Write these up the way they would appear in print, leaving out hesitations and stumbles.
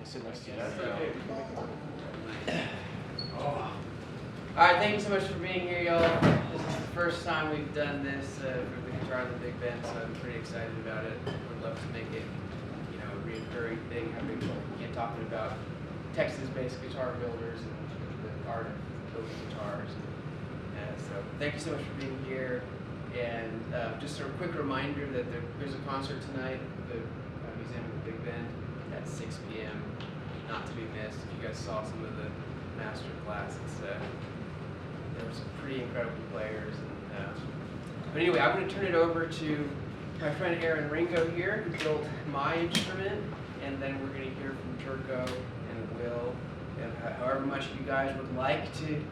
sit next to you. All right, thank you so much for being here, y'all. This is the first time we've done this for the Guitar in the Big Bend, so I'm pretty excited about it. Would love to make it, a reoccurring thing, having talking about Texas-based guitar builders and the art of building guitars. And so, thank you so much for being here. And just a quick reminder that there's a concert tonight at the Museum of the Big Bend at 6 p.m. Not to be missed. If you guys saw some of the master classes, there were some pretty incredible players. But anyway, I'm going to turn it over to my friend Ringo here, who built my instrument, and then we're going to hear from Turco and Will, and however much you guys would like to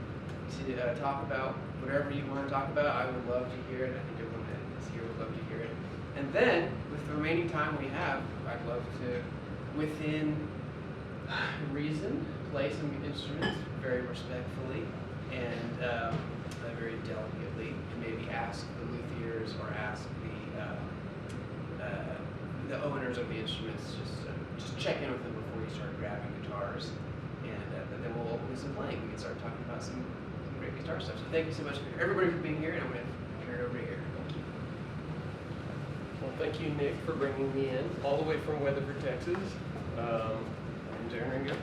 talk about whatever you want to talk about. I would love to hear it. I think everyone that's here would love to hear it. And then, with the remaining time we have, I'd love to, within reason, play some instruments very respectfully and very delicately, and maybe ask the luthiers or ask the owners of the instruments, just check in with them before you start grabbing guitars, and then we'll open some playing. We can start talking about some great guitar stuff. So thank you so much everybody for being here, and I'm going to turn it over here. Thank you. Well, thank you, Nick, for bringing me in all the way from Weatherford, Texas. My name's Ringo.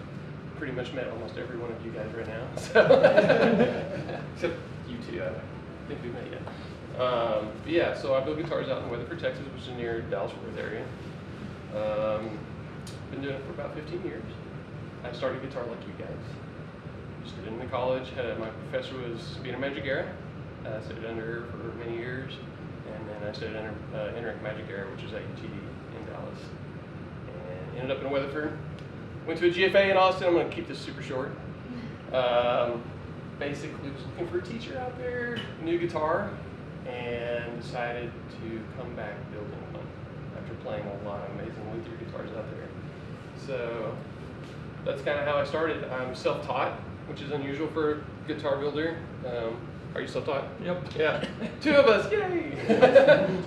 Pretty much met almost every one of you guys right now, so except you two. I think we've met yet. But yeah, so I build guitars out in Weatherford, Texas, which is near Dallas-Fort Worth area. Been doing it for about 15 years. I started guitar like you guys. Just did it in the college. My professor was Sabina Magic-Era. I studied under her for many years, and then I studied under Enric Magic-Era, which is at UTD in Dallas, and ended up in Weatherford. Went to a GFA in Austin. I'm going to keep this super short. Basically, was looking for a teacher out there, new guitar, and decided to come back building one after playing a lot of amazing luthier guitars out there. So that's kind of how I started. I'm self-taught, which is unusual for a guitar builder. Are you self-taught? Yep. Yeah. Two of us, yay!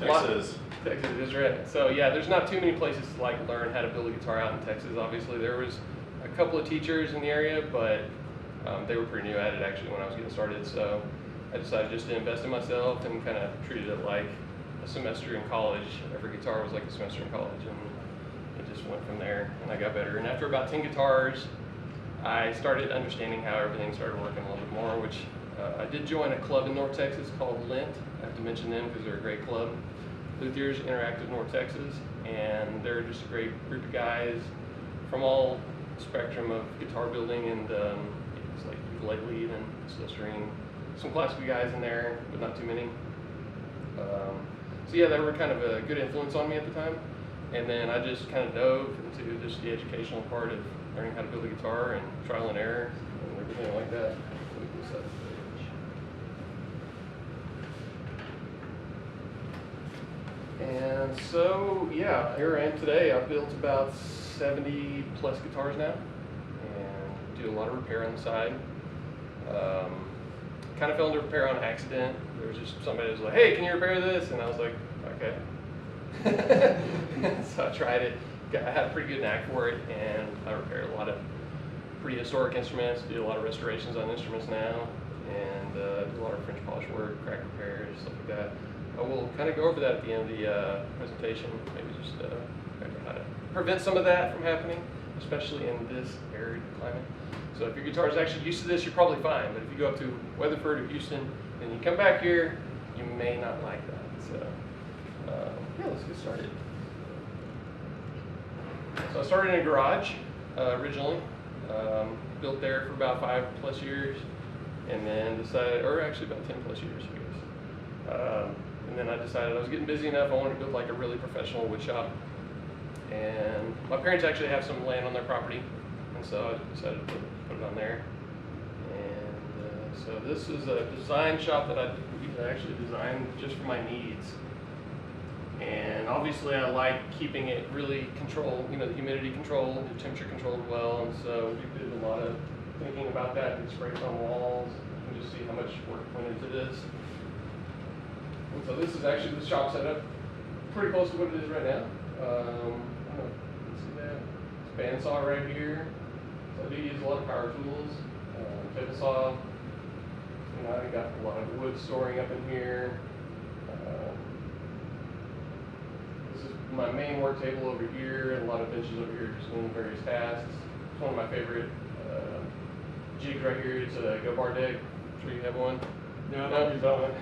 Texas. Texas is right. So yeah, there's not too many places to learn how to build a guitar out in Texas. Obviously, there was a couple of teachers in the area, but they were pretty new at it actually when I was getting started. So I decided just to invest in myself and kind of treated it like a semester in college. Every guitar was like a semester in college, and it just went from there. And I got better. And after about 10 guitars, I started understanding how everything started working a little bit more. Which I did join a club in North Texas called Lint. I have to mention them because they're a great club. Luthiers Interactive North Texas, and they're just a great group of guys from all spectrum of guitar building, and it's like ukulele and steel string. Some classical guys in there, but not too many. So yeah, they were kind of a good influence on me at the time, and then I just kind of dove into just the educational part of learning how to build a guitar and trial and error and everything like that. And so, yeah, here I am today. I've built about 70 plus guitars now and do a lot of repair on the side. Kind of fell into repair on accident. There was just somebody that was like, hey, can you repair this? And I was like, okay. So I tried it. I had a pretty good knack for it, and I repaired a lot of pretty historic instruments, do a lot of restorations on instruments now, and do a lot of French polish work, crack repairs, stuff like that. I will kind of go over that at the end of the presentation, maybe just how to prevent some of that from happening, especially in this arid climate. So if your guitar is actually used to this, you're probably fine, but if you go up to Weatherford or Houston, and you come back here, you may not like that. So yeah, let's get started. So I started in a garage originally, built there for about 5+ years, and then decided, or actually about 10+ years, I guess. And then I decided I was getting busy enough, I wanted to build like a really professional wood shop. And my parents actually have some land on their property, and so I decided to put it on there. And so this is a design shop that I actually designed just for my needs. And obviously I like keeping it really controlled, the humidity controlled, the temperature controlled well, and so we did a lot of thinking about that and sprays on walls. You can just see how much work went into this. And so this is actually the shop setup, pretty close to what it is right now. I don't know if you can see that. bandsaw right here. So I do use a lot of power tools. Table saw. You know, I got a lot of wood storing up in here. This is my main work table over here, and a lot of benches over here just doing various tasks. It's one of my favorite jigs right here. It's a go bar deck. I'm sure you have one. No, you don't.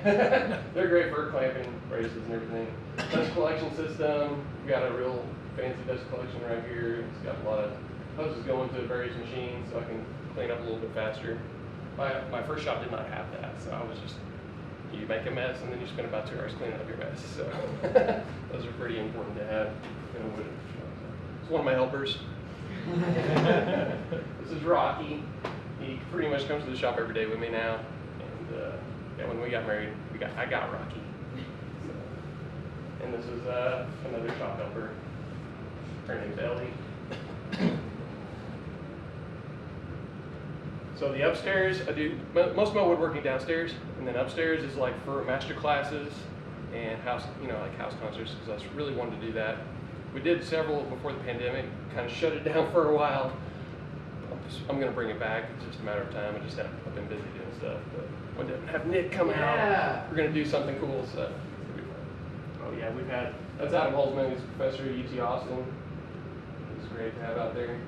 They're great for clamping braces and everything. Dust collection system. We got a real fancy dust collection right here. It's got a lot of hoses going to various machines, so I can clean up a little bit faster. My first shop did not have that, so I was just, you make a mess and then you spend about 2 hours cleaning up your mess. So those are pretty important to have in a wood shop. It's one of my helpers. This is Rocky. He pretty much comes to the shop every day with me now. And yeah, when we got married, I got Rocky. So, and this is another shop helper. Her name's Ellie. So the upstairs, I do most of my woodworking downstairs, and then upstairs is like for master classes and house, like house concerts, because I really wanted to do that. We did several before the pandemic, kind of shut it down for a while. I'm going to bring it back. It's just a matter of time. I've been busy doing stuff, but when to have Nick come out, we're going to do something cool. So, oh yeah, that's Adam Holzman. He's a professor at UT Austin. He's great to have out there.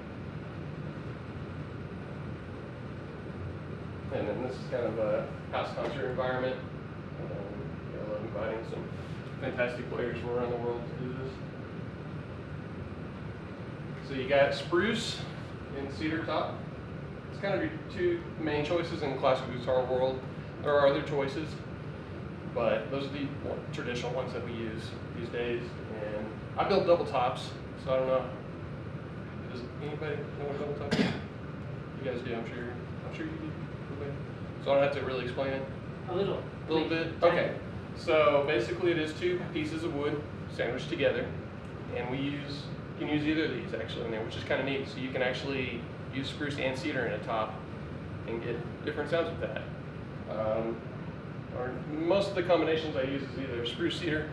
And then this is kind of a house concert environment. I love inviting some fantastic players from around the world to do this. So you got spruce and cedar top. It's kind of your two main choices in the classical guitar world. There are other choices, but those are the traditional ones that we use these days. And I build double tops, so I don't know. Does anybody know what double top is? You guys do, I'm sure you do. So I don't have to really explain it? A little bit? Okay. So basically it is 2 pieces of wood sandwiched together, and you can use either of these actually in there, which is kind of neat. So you can actually use spruce and cedar in a top and get different sounds with that. Or most of the combinations I use is either spruce cedar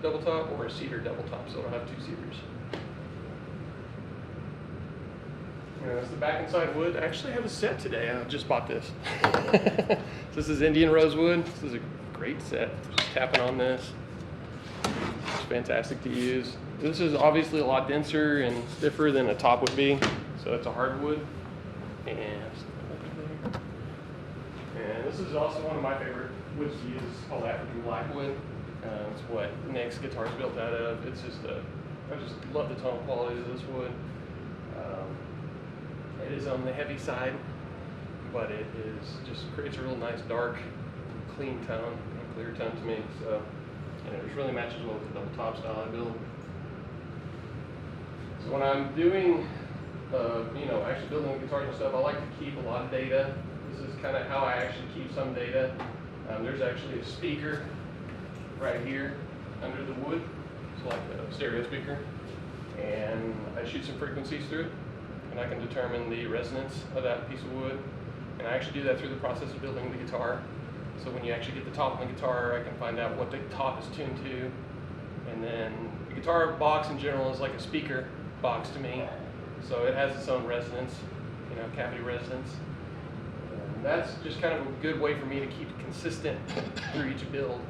double top or a cedar double top, so it'll have 2 cedars. That's the back and side wood. I actually have a set today. I just bought this. This is Indian rosewood. This is a great set. Just tapping on this. It's fantastic to use. This is obviously a lot denser and stiffer than a top would be. So it's a hardwood. And this is also one of my favorite woods to use. It's called African blackwood. It's what Nick's guitar is built out of. It's just I just love the tone quality of this wood. It is on the heavy side, but it just creates a real nice dark, clean tone, and clear tone to me. So, and it just really matches well with the double top style I build. So when I'm doing, actually building the guitars and stuff, I like to keep a lot of data. This is kind of how I actually keep some data. There's actually a speaker right here under the wood. It's like a stereo speaker, and I shoot some frequencies through it. And I can determine the resonance of that piece of wood. And I actually do that through the process of building the guitar. So when you actually get the top of the guitar, I can find out what the top is tuned to. And then the guitar box in general is like a speaker box to me. So it has its own resonance, cavity resonance. And that's just kind of a good way for me to keep it consistent through each build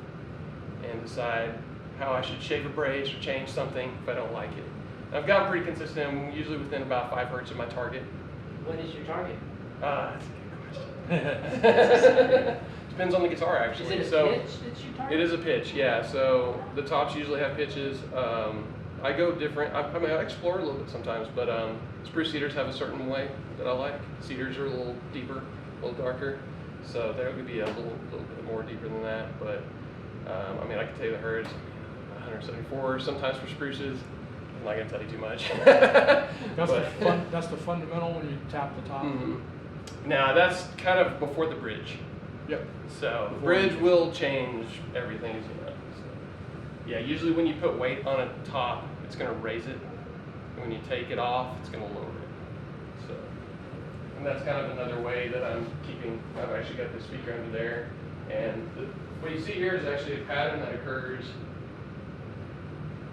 and decide how I should shape a brace or change something if I don't like it. I've gotten pretty consistent. I'm usually within about 5 hertz of my target. What is your target? That's a good question. Depends on the guitar, actually. Is it a pitch that you target? It is a pitch, yeah. So the tops usually have pitches. I go different. I explore a little bit sometimes, but spruce cedars have a certain way that I like. Cedars are a little deeper, a little darker. So there would be a little bit more deeper than that. But I can tell you the hertz, 174 sometimes for spruces. I'm not going to tell you too much. That's the fundamental when you tap the top. Mm-hmm. Now that's kind of before the bridge. Yep. So the bridge will change everything, as you know. So, yeah, usually when you put weight on a top, it's going to raise it. And when you take it off, it's going to lower it. So, and that's kind of another way that I've actually got the speaker under there. And what you see here is actually a pattern that occurs.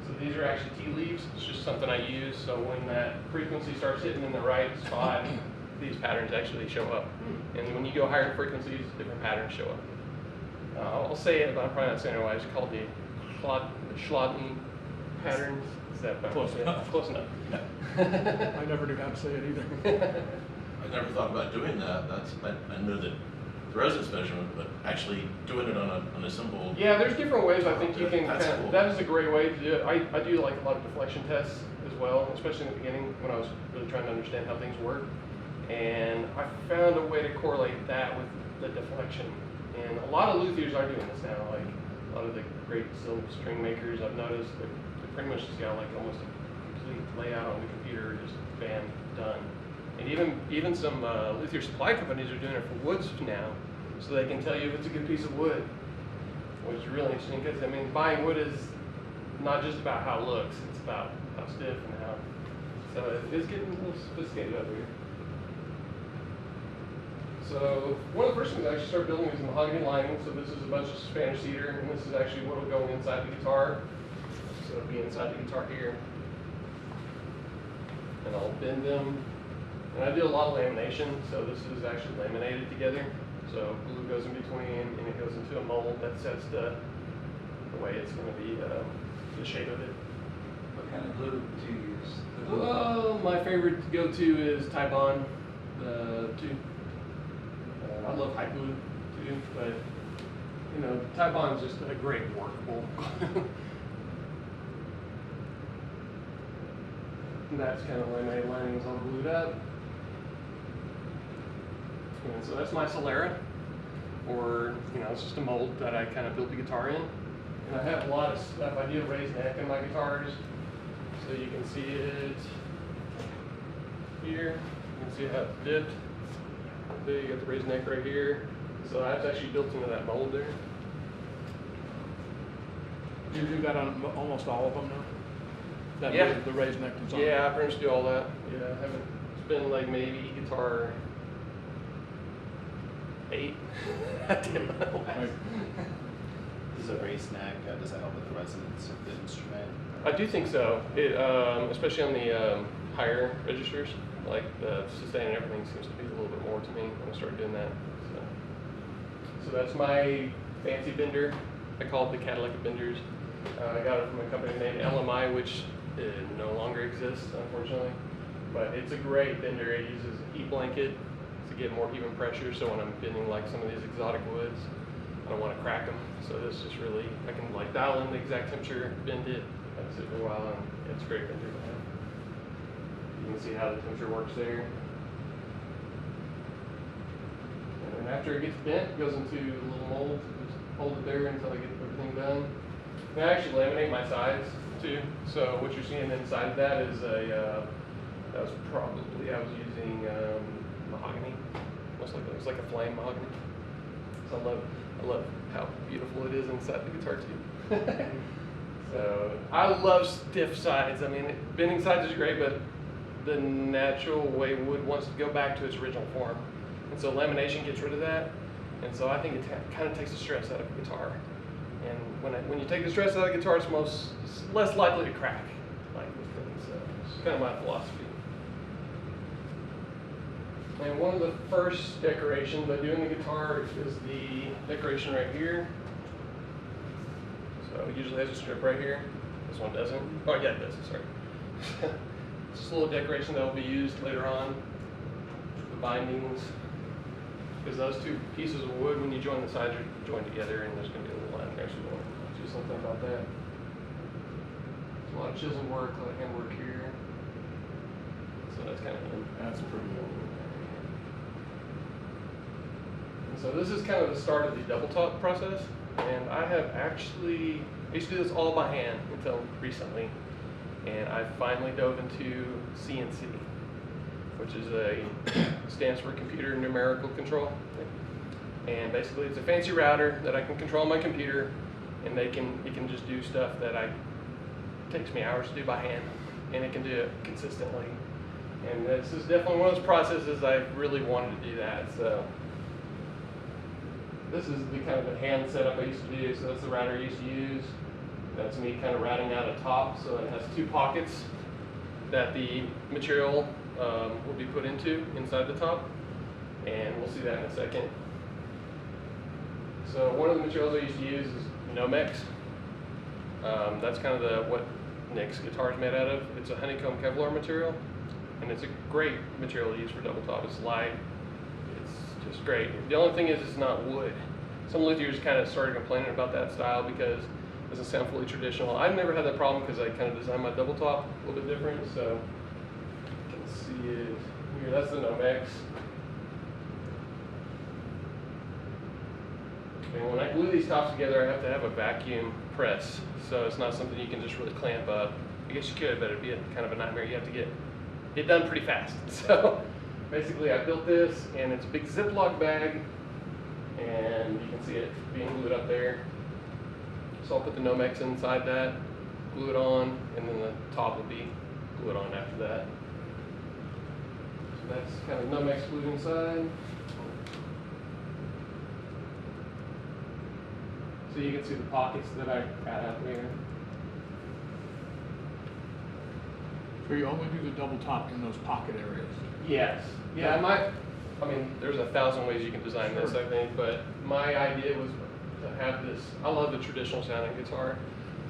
So these are actually tea leaves. It's just something I use, so when that frequency starts hitting in the right spot, these patterns actually show up. And when you go higher frequencies, different patterns show up. I'll say it, but I'm probably not saying it right. It's called the Schladen patterns. Is that Close enough. Close enough. I never knew how to say it either. I never thought about doing that. I knew that the resonance measurement, but actually doing it on a simple. Yeah, there's different ways I think you can That's kind of, cool. that is a great way to do it. I do like a lot of deflection tests as well, especially in the beginning when I was really trying to understand how things work. And I found a way to correlate that with the deflection. And a lot of luthiers are doing this now, like a lot of the great silk string makers I've noticed, they pretty much just got like almost a complete layout on the computer, just bam, done. And even some luthier supply companies are doing it for woods now, so they can tell you if it's a good piece of wood, which is really interesting because I mean buying wood is not just about how it looks, it's about how stiff and how. So it's getting a little sophisticated over here. So one of the first things I actually started building was mahogany lining. So this is a bunch of Spanish cedar, and this is actually what will go inside the guitar. So it'll be inside the guitar here, and I'll bend them. And I do a lot of lamination, so this is actually laminated together. So glue goes in between, and it goes into a mold that sets the way it's going to be, the shape of it. What kind of glue do you use? Well, my favorite go-to is Taiwan, the two. I love high glue too, but you know, Taiwan is just a great workable. And that's kind of where my lining is all glued up. And so that's my Solera, or you know, it's just a mold that I kind of built the guitar in. And I have a lot of stuff. I do a raised neck in my guitars, so you can see it here. You can see how it's dipped. There you got the raised neck right here. So that's actually built into that mold there. You do that on almost all of them now? That Yeah. The raised neck design? Yeah, I pretty much do all that. Yeah, I haven't. It's been like maybe guitar 8. I did my last. Right. Does a raised neck, does that help with the resonance of the instrument? I do think so. It, especially on the higher registers, like the sustain and everything seems to be a little bit more to me when I started doing that. So that's my fancy bender. I call it the Cadillac of benders. I got it from a company named LMI, which no longer exists, unfortunately. But it's a great bender. It uses a heat blanket to get more even pressure. So when I'm bending like some of these exotic woods, I don't want to crack them. So this just really, I can like dial in the exact temperature, bend it, let it sit for a while, and it's a great bender to have. You can see how the temperature works there. And after it gets bent, it goes into a little mold. Just hold it there until I get everything done. And I actually laminate my sides too. So what you're seeing inside of that is a, that was probably, I was using mahogany. It was like a flame mahogany. So I love how beautiful it is inside the guitar too. So I love stiff sides. I mean, bending sides is great, but the natural way wood wants to go back to its original form. And so lamination gets rid of that. And so I think it kind of takes the stress out of a guitar. And when you take the stress out of the guitar, it's less likely to crack. Like with things. So it's kind of my philosophy. And one of the first decorations I do in the guitar is the decoration right here. So it usually has a strip right here. This one doesn't. Oh yeah, it does, sorry. It's just a little decoration that will be used later on. The bindings. Because those two pieces of wood, when you join the sides, are joined together, and there's going to be a little line there, so we'll do something about that. There's a lot of chisel work, a lot of handwork here. So that's kind of neat. That's pretty cool. And so this is kind of the start of the double top process. And I used to do this all by hand until recently. And I finally dove into CNC, which stands for computer numerical control. And basically it's a fancy router that I can control on my computer, and it can just do stuff that takes me hours to do by hand, and it can do it consistently. And this is definitely one of those processes I really wanted to do that. So this is the kind of the hand setup I used to do. So that's the router I used to use. That's me kind of routing out a top, so it has two pockets that the material will be put into inside the top, and we'll see that in a second. So one of the materials I used to use is Nomex. That's kind of what Nick's guitar is made out of. It's a honeycomb Kevlar material, and it's a great material to use for double top. It's light, it's just great. The only thing is it's not wood. Some luthiers kind of started complaining about that style because it doesn't sound fully traditional. I've never had that problem because I kind of designed my double top a little bit different, so you can see it here. That's the Nomex. And when I glue these tops together, I have to have a vacuum press, so it's not something you can just really clamp up. I guess you could, but it'd be kind of a nightmare. You have to get it done pretty fast. So basically, I built this, and it's a big Ziploc bag, and you can see it being glued up there. So I'll put the Nomex inside that, glue it on, and then the top will be glued on after that. So that's kind of Nomex glued inside. So you can see the pockets that I got out there. So you only do the double top in those pocket areas? Yes. Yeah, I mean, there's 1,000 ways you can design this, I think, but my idea was to have this. I love the traditional sounding guitar,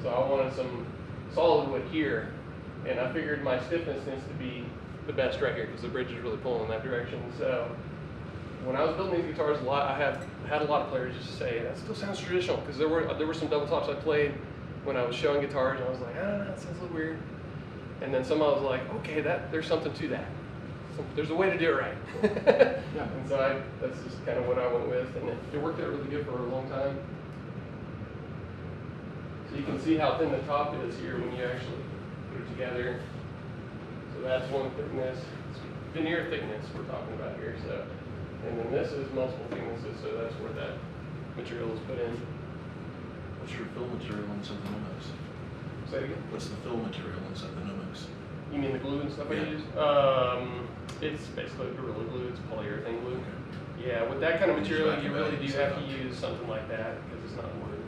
so I wanted some solid wood here, and I figured my stiffness needs to be the best right here because the bridge is really pulling in that direction. So when I was building these guitars, I have had a lot of players just say that still sounds traditional, because there were some double tops I played when I was showing guitars, and I was like, that sounds a little weird. And then somehow I was like, okay, there's something to that. There's a way to do it right. Yeah. And so that's just kind of what I went with, and it worked out really good for a long time. So you can see how thin the top is here when you actually put it together. So that's one thickness. It's veneer thickness we're talking about here. So, and then this is multiple thicknesses, so that's where that material is put in. What's your fill material inside the Nomex? Say it again. What's the fill material inside the Nomex? You mean the glue and stuff I Yeah. use? It's basically Gorilla Glue. It's polyurethane glue. Yeah, with that kind of You just material, vacuum you it really and do set have it to up. use something like that because it's not wood.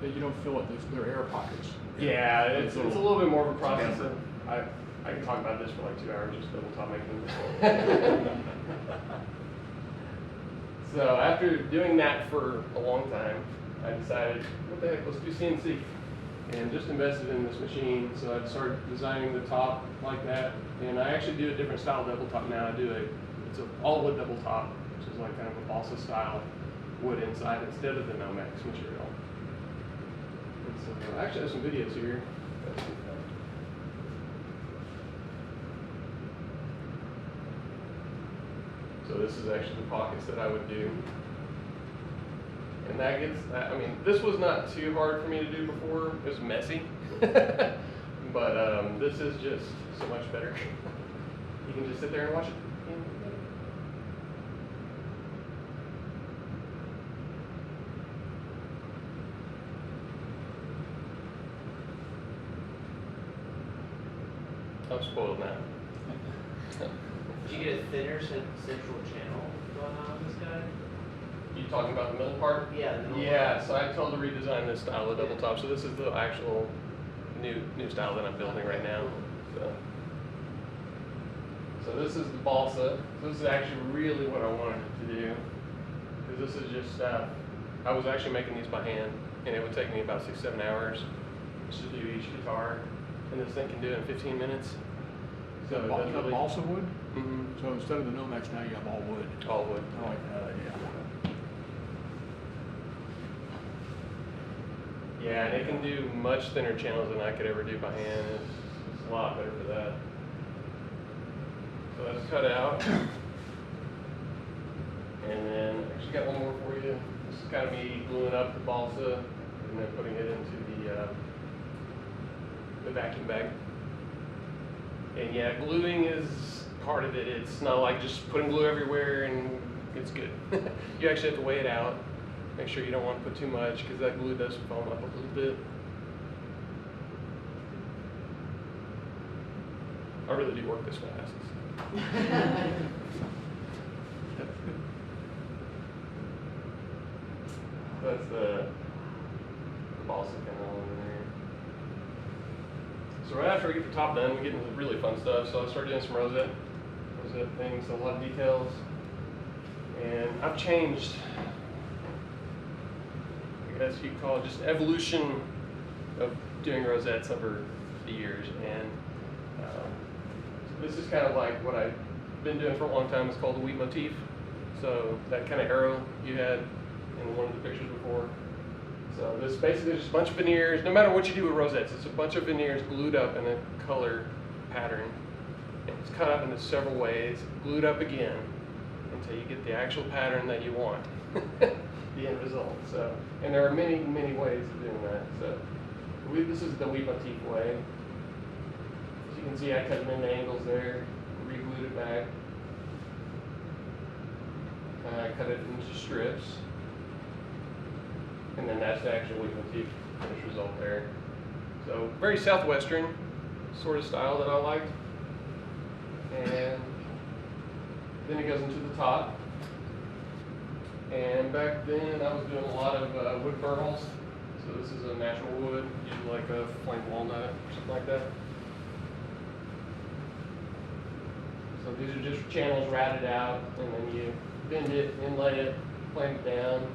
Yeah, you don't fill it, they're air pockets. Yeah, it's a little bit more of a It's a process. camper. I can talk about this for like 2 hours, just double top making. So after doing that for a long time, I decided, what the heck, let's do CNC. And just invested in this machine, so I started designing the top like that. And I actually do a different style double top now. It's an all wood double top, which is like kind of a balsa style wood inside instead of the Nomex material. And so I actually have some videos here. So this is actually the pockets that I would do. And I mean, this was not too hard for me to do before. It was messy. But this is just so much better. You can just sit there and watch it. I'm spoiled now. Did you get a thinner central channel going on with this guy? You talking about the middle part? Yeah, the middle Yeah, so I told to redesign this style of double top. So this is the actual new style that I'm building right now. So this is the balsa. So this is actually really what I wanted it to do. Because this is just I was actually making these by hand, and it would take me about 6-7 hours to do each guitar. And this thing can do it in 15 minutes. So it does You got really, balsa wood? Mhm. So instead of the Nomex, now you have all wood. All wood. I like that idea. Yeah, and it can do much thinner channels than I could ever do by hand. It's a lot better for that. So that's cut out. And then I actually got one more for you. This is kind of me gluing up the balsa and then putting it into the vacuum bag. And yeah, gluing is part of it. It's not like just putting glue everywhere and it's good. You actually have to weigh it out. Make sure you don't want to put too much because that glue does foam up a little bit. I really do work this fast. That's the balsa kind of all in there. So right after we get the top done, we get into the really fun stuff. So I started doing some rosette things, a lot of details. And I've changed, I guess you could call it just evolution of doing rosettes over the years. And so this is kind of like what I've been doing for a long time. It's called the wheat motif. So that kind of arrow you had in one of the pictures before. So this basically is just a bunch of veneers. No matter what you do with rosettes, it's a bunch of veneers glued up in a color pattern. And it's cut up into several ways, glued up again, until you get the actual pattern that you want, the end result. So, and there are many, many ways of doing that. So this is the wheat motif way. As you can see, I cut them into angles there, re-glued it back. I cut it into strips. And then that's the actual wheat motif finished result there. So very Southwestern sort of style that I liked. And then it goes into the top. And back then I was doing a lot of wood burls. So this is a natural wood, usually like a flame walnut or something like that. So these are just channels routed out, and then you bend it, inlay it, plane it down.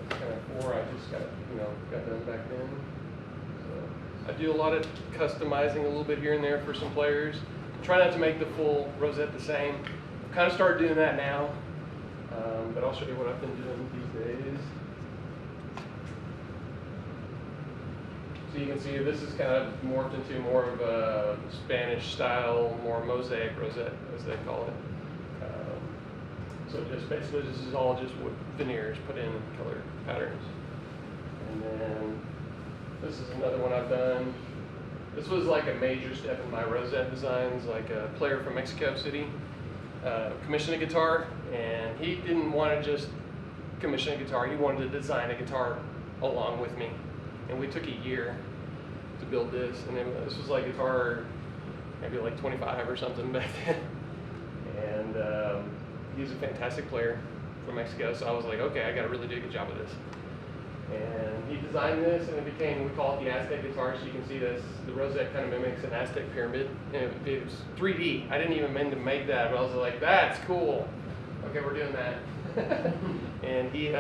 That's kind of four I just got done back then. So I do a lot of customizing a little bit here and there for some players. Try not to make the full rosette the same. I've kind of started doing that now, but I'll show you what I've been doing these days. So you can see this is kind of morphed into more of a Spanish style, more mosaic rosette, as they call it. So just basically this is all just wood veneers put in color patterns. And then this is another one I've done. This was like a major step in my rosette designs. Like a player from Mexico City commissioned a guitar, and he didn't want to just commission a guitar. He wanted to design a guitar along with me, and we took a year to build this. And then this was like guitar maybe like 25 or something back then. And he's a fantastic player from Mexico, so I was like, okay, I got to really do a good job of this. And he designed this, and it became, we call it the Aztec guitar. So you can see this, the rosette kind of mimics an Aztec pyramid. And it was 3D. I didn't even mean to make that, but I was like, that's cool. Okay, we're doing that. And he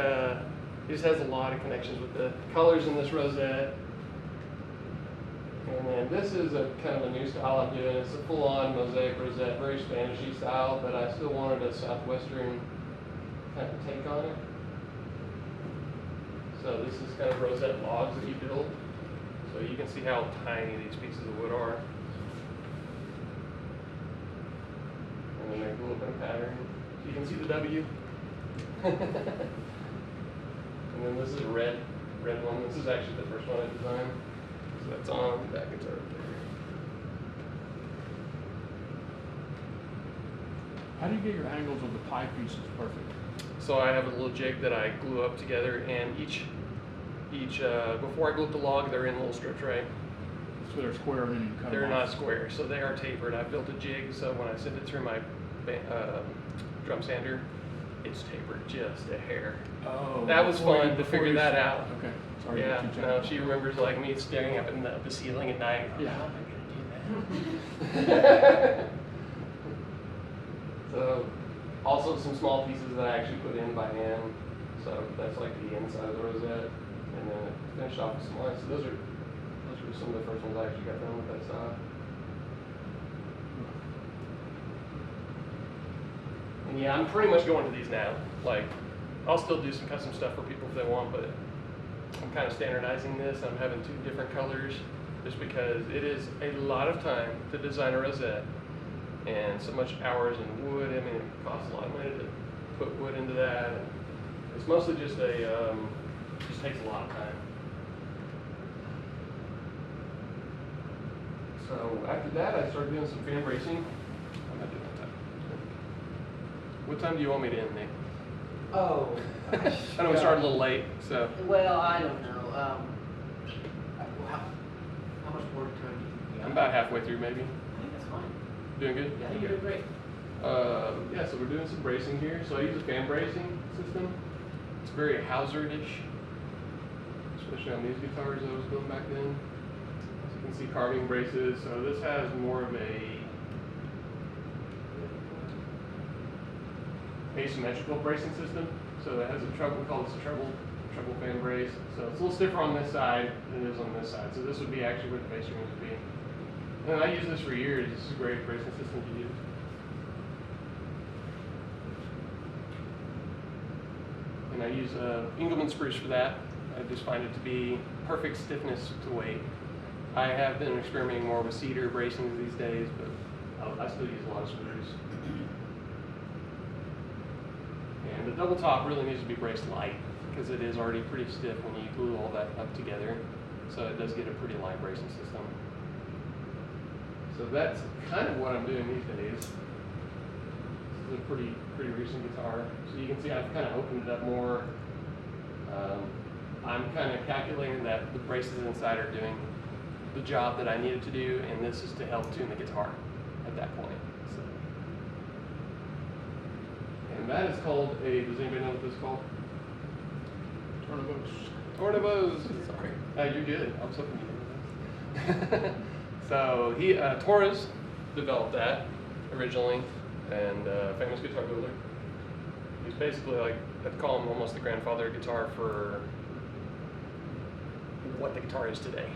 just has a lot of connections with the colors in this rosette. And then this is a kind of a new style I'm doing. It's a full-on mosaic rosette, very Spanish-y style, but I still wanted a Southwestern kind of take on it. So this is kind of rosette logs that you build. So you can see how tiny these pieces of wood are. And then make a little bit of pattern. So you can see the W. And then this is a red one. This is actually the first one I designed. So that's on that guitar right there. How do you get your angles of the pie pieces perfect? So I have a little jig that I glue up together, and each before I glue up the log, they're in little strips, right? So they're square and then you cut They're them not off. square, so they are tapered. I built a jig, so when I send it through my drum sander, it's tapered just a hair. Oh. That was fun to before figure you- that out. Okay. Sorry. Yeah, to keep no, jumping. she remembers like me staring up in the ceiling at night. Yeah. How am I gonna do that? So, also some small pieces that I actually put in by hand. So that's like the inside of the rosette, and then finished off with some lines. So those are some of the first ones I actually got done with that style. And yeah, I'm pretty much going to these now. Like, I'll still do some custom stuff for people if they want, but I'm kind of standardizing this. I'm having 2 different colors just because it is a lot of time to design a rosette and so much hours in wood. I mean, it costs a lot of money to put wood into that. And it's mostly just just takes a lot of time. So after that, I started doing some fan bracing. I'm not doing that time. What time do you want me to end, Nick? Oh. I know we started a little late, so. Well, I don't know. How much more time do you think we got? I'm about halfway through, maybe. I think that's fine. Doing good? Yeah, you're doing great. Yeah, so we're doing some bracing here. So I use a fan bracing system. it's very Hauser-ish, especially on these guitars that I was building back then. So you can see carving braces. So this has more of a asymmetrical bracing system. So it has a treble, we call this a treble fan brace. So it's a little stiffer on this side than it is on this side. So this would be actually where the bass strings would be. And I use this for years. This is a great bracing system to use. And I use Engelmann spruce for that. I just find it to be perfect stiffness to weight. I have been experimenting more with cedar bracings these days, but I still use a lot of spruce. And the double top really needs to be braced light because it is already pretty stiff when you glue all that up together. So it does get a pretty light bracing system. So that's kind of what I'm doing these days. This is a pretty recent guitar. So you can see I've kind of opened it up more. I'm kind of calculating that the braces inside are doing the job that I needed to do, and this is to help tune the guitar at that point. So. And that is called a, does anybody know what this is called? Tornavos. Sorry. You're good. I was hoping you knew that. So Torres developed that originally, and famous guitar builder. He's basically like, I'd call him almost the grandfather of guitar for what the guitar is today.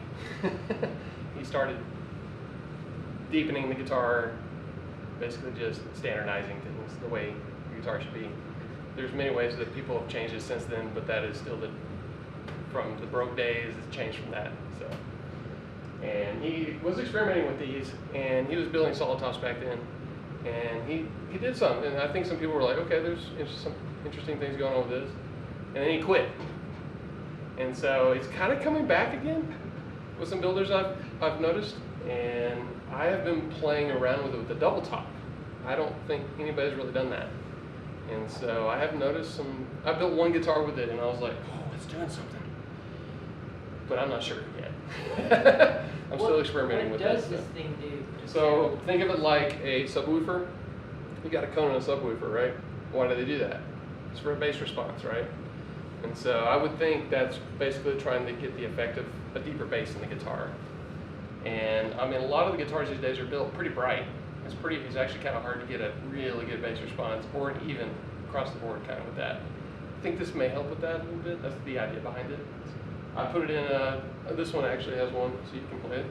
He started deepening the guitar, basically just standardizing things the way the guitar should be. There's many ways that people have changed it since then, but that is still from the Broke days, it's changed from that. So, and he was experimenting with these, and he was building solid tops back then, and he did some, and I think some people were like, okay, there's some interesting things going on with this, and then he quit. And so it's kind of coming back again with some builders I've noticed, and I have been playing around with it with the double top. I don't think anybody's really done that. And so I have noticed I built one guitar with it, and I was like, oh, it's doing something. But I'm not sure yet. I'm still experimenting with that. What does this thing do? So think of it like a subwoofer. You got a cone and a subwoofer, right? Why do they do that? It's for a bass response, right? And so I would think that's basically trying to get the effect of a deeper bass in the guitar. And I mean, a lot of the guitars these days are built pretty bright. It's actually kind of hard to get a really good bass response or an even across the board kind of with that. I think this may help with that a little bit. That's the idea behind it. I put it in this one actually has one, so you can play it.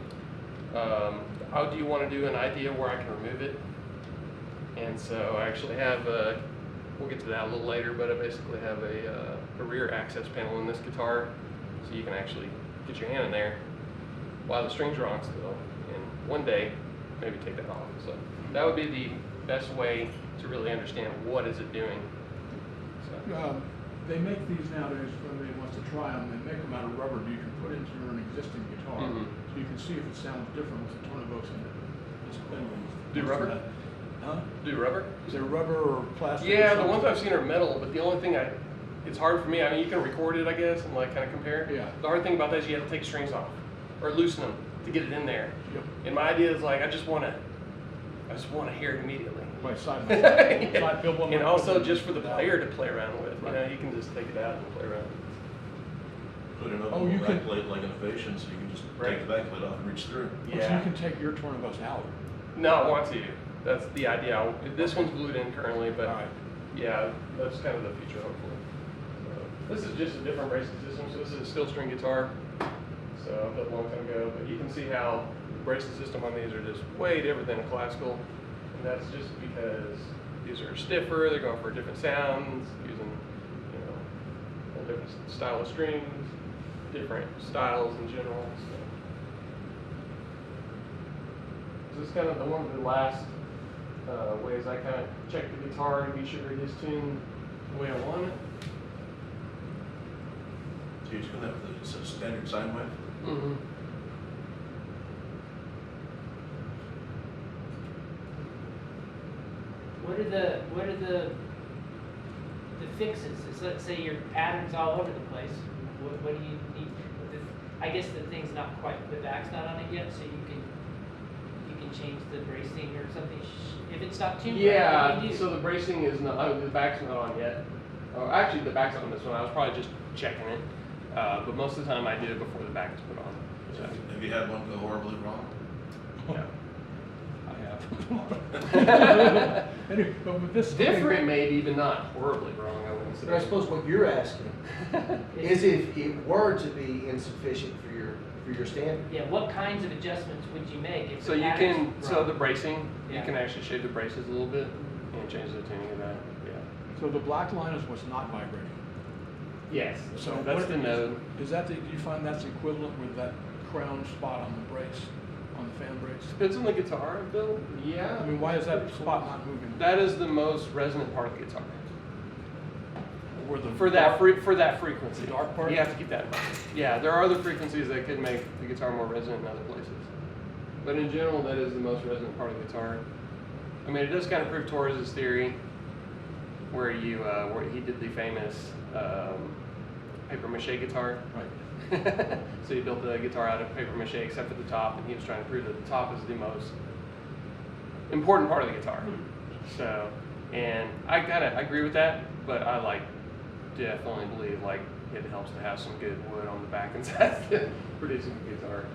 How do you want to do an idea where I can remove it? And so I actually have, we'll get to that a little later, but I basically have a rear access panel in this guitar, so you can actually get your hand in there while the strings are on still, and one day, maybe take that off. So that would be the best way to really understand what is it doing. So. They make these nowadays for anybody who wants to try them. They make them out of rubber that you can put into an existing guitar, so you can see if it sounds different with the Tornavos in it. Do rubber? Huh? Do rubber? Is it rubber or plastic? Yeah, the ones I've seen are metal, but the only thing it's hard for me. I mean, you can record it, I guess, and like kind of compare. Yeah. The hard thing about that is you have to take strings off or loosen them to get it in there. Yep. And my idea is like I just want to hear it immediately. Right, side by side. Side, build one And like also this. just for the player to play around with. Right. You know, you can just take it out and play around. Put another Oh, you back can- plate like an Ovation, so you can just Right. take the back plate off and reach through. So you can take your Tornavos out. No, I want to. That's the idea. This one's glued in currently, but All right. yeah, that's kind of the future, hopefully. So, this is just a different bracing system. So this is a steel string guitar. So I built a long time ago, but you can see how the bracing system on these are just way different than a classical, and that's just because these are stiffer. They're going for different sounds, using a whole different style of strings, different styles in general. So. This is kind of one of the last ways I kind of check the guitar to be sure it is tuned the way I want it. So you're doing that with a standard sine wave? Mm-hmm. What are the fixes? So let's say your pattern's all over the place. What do you need? I guess the thing's not quite, the back's not on it yet, so you can change the bracing or something. If it's not tuned, right, what do Yeah, you do? so the bracing is not, the back's not on yet. Oh, actually, the back's on this one. I was probably just checking it, but most of the time I do it before the back is put on. So, Have you had one go horribly wrong? yeah. I have. Anyway, but with this. Different, maybe, but not horribly wrong. I wouldn't say. But I suppose what you're asking is if it were to be insufficient for your standard. Yeah, what kinds of adjustments would you make if So the you pattern's can, so wrong? the bracing, Yeah. you can actually shape the braces a little bit and change the tuning of that. Yeah. So the black line is what's not vibrating. Yes. So that's what the node. Is that do you find that's equivalent with that crown spot on the brace, on the fan brace? Depends on the guitar, Bill. Yeah. I mean, why is that spot not moving? That is the most resonant part of the guitar. Where the For that dark- for that frequency. The dark part? You have to keep that in mind. Yeah, there are other frequencies that could make the guitar more resonant in other places. But in general, that is the most resonant part of the guitar. I mean, it does kind of prove Torres's theory, where he did the famous paper mache guitar. Right. So he built the guitar out of paper mache except for the top, and he was trying to prove that the top is the most important part of the guitar. So, and I agree with that, but I definitely believe it helps to have some good wood on the back and sides to producing the guitar.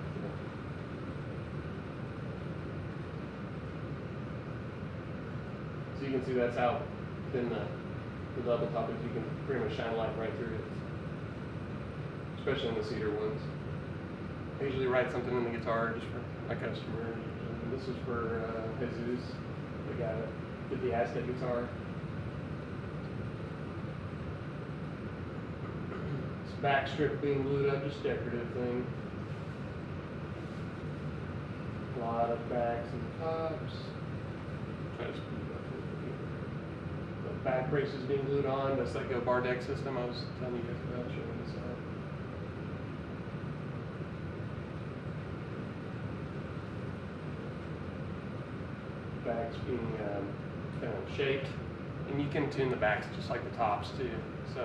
So you can see that's how thin the level top is. You can pretty much shine light right through it, especially in the cedar ones. I usually write something in the guitar just for my customer. And this is for Jesus, the guy that did the Aztec guitar. This back strip being glued up, just decorative thing. A lot of backs and tops. Try to speed it up a little bit. The back braces being glued on. That's like a bar deck system I was telling you guys about, showing this out. Backs being kind of shaped, and you can tune the backs just like the tops too. So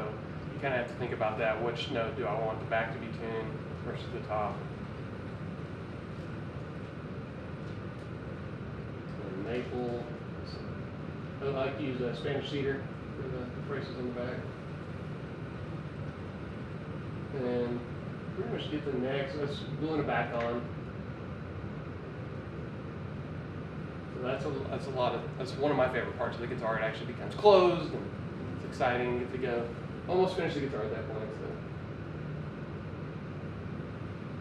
you kind of have to think about that. Which note do I want the back to be tuned versus the top? And maple. I like to use a Spanish cedar for the braces on the back. And pretty much get the neck. So that's gluing it back on. That's a lot of, that's one of my favorite parts of the guitar. It actually becomes closed and it's exciting. You get to go almost finish the guitar at that point. So.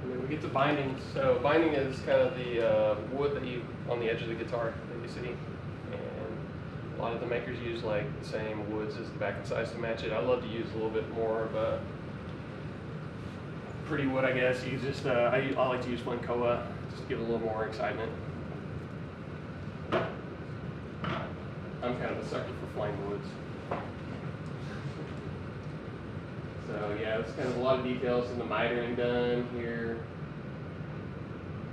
And then we get to binding. So binding is kind of the wood that you on the edge of the guitar that you see. And a lot of the makers use like the same woods as the back and sides to match it. I love to use a little bit more of a pretty wood, I guess. You just I like to use Flancoa just to give it a little more excitement. I'm kind of a sucker for flame woods. So yeah, it's kind of a lot of details in the mitering done here.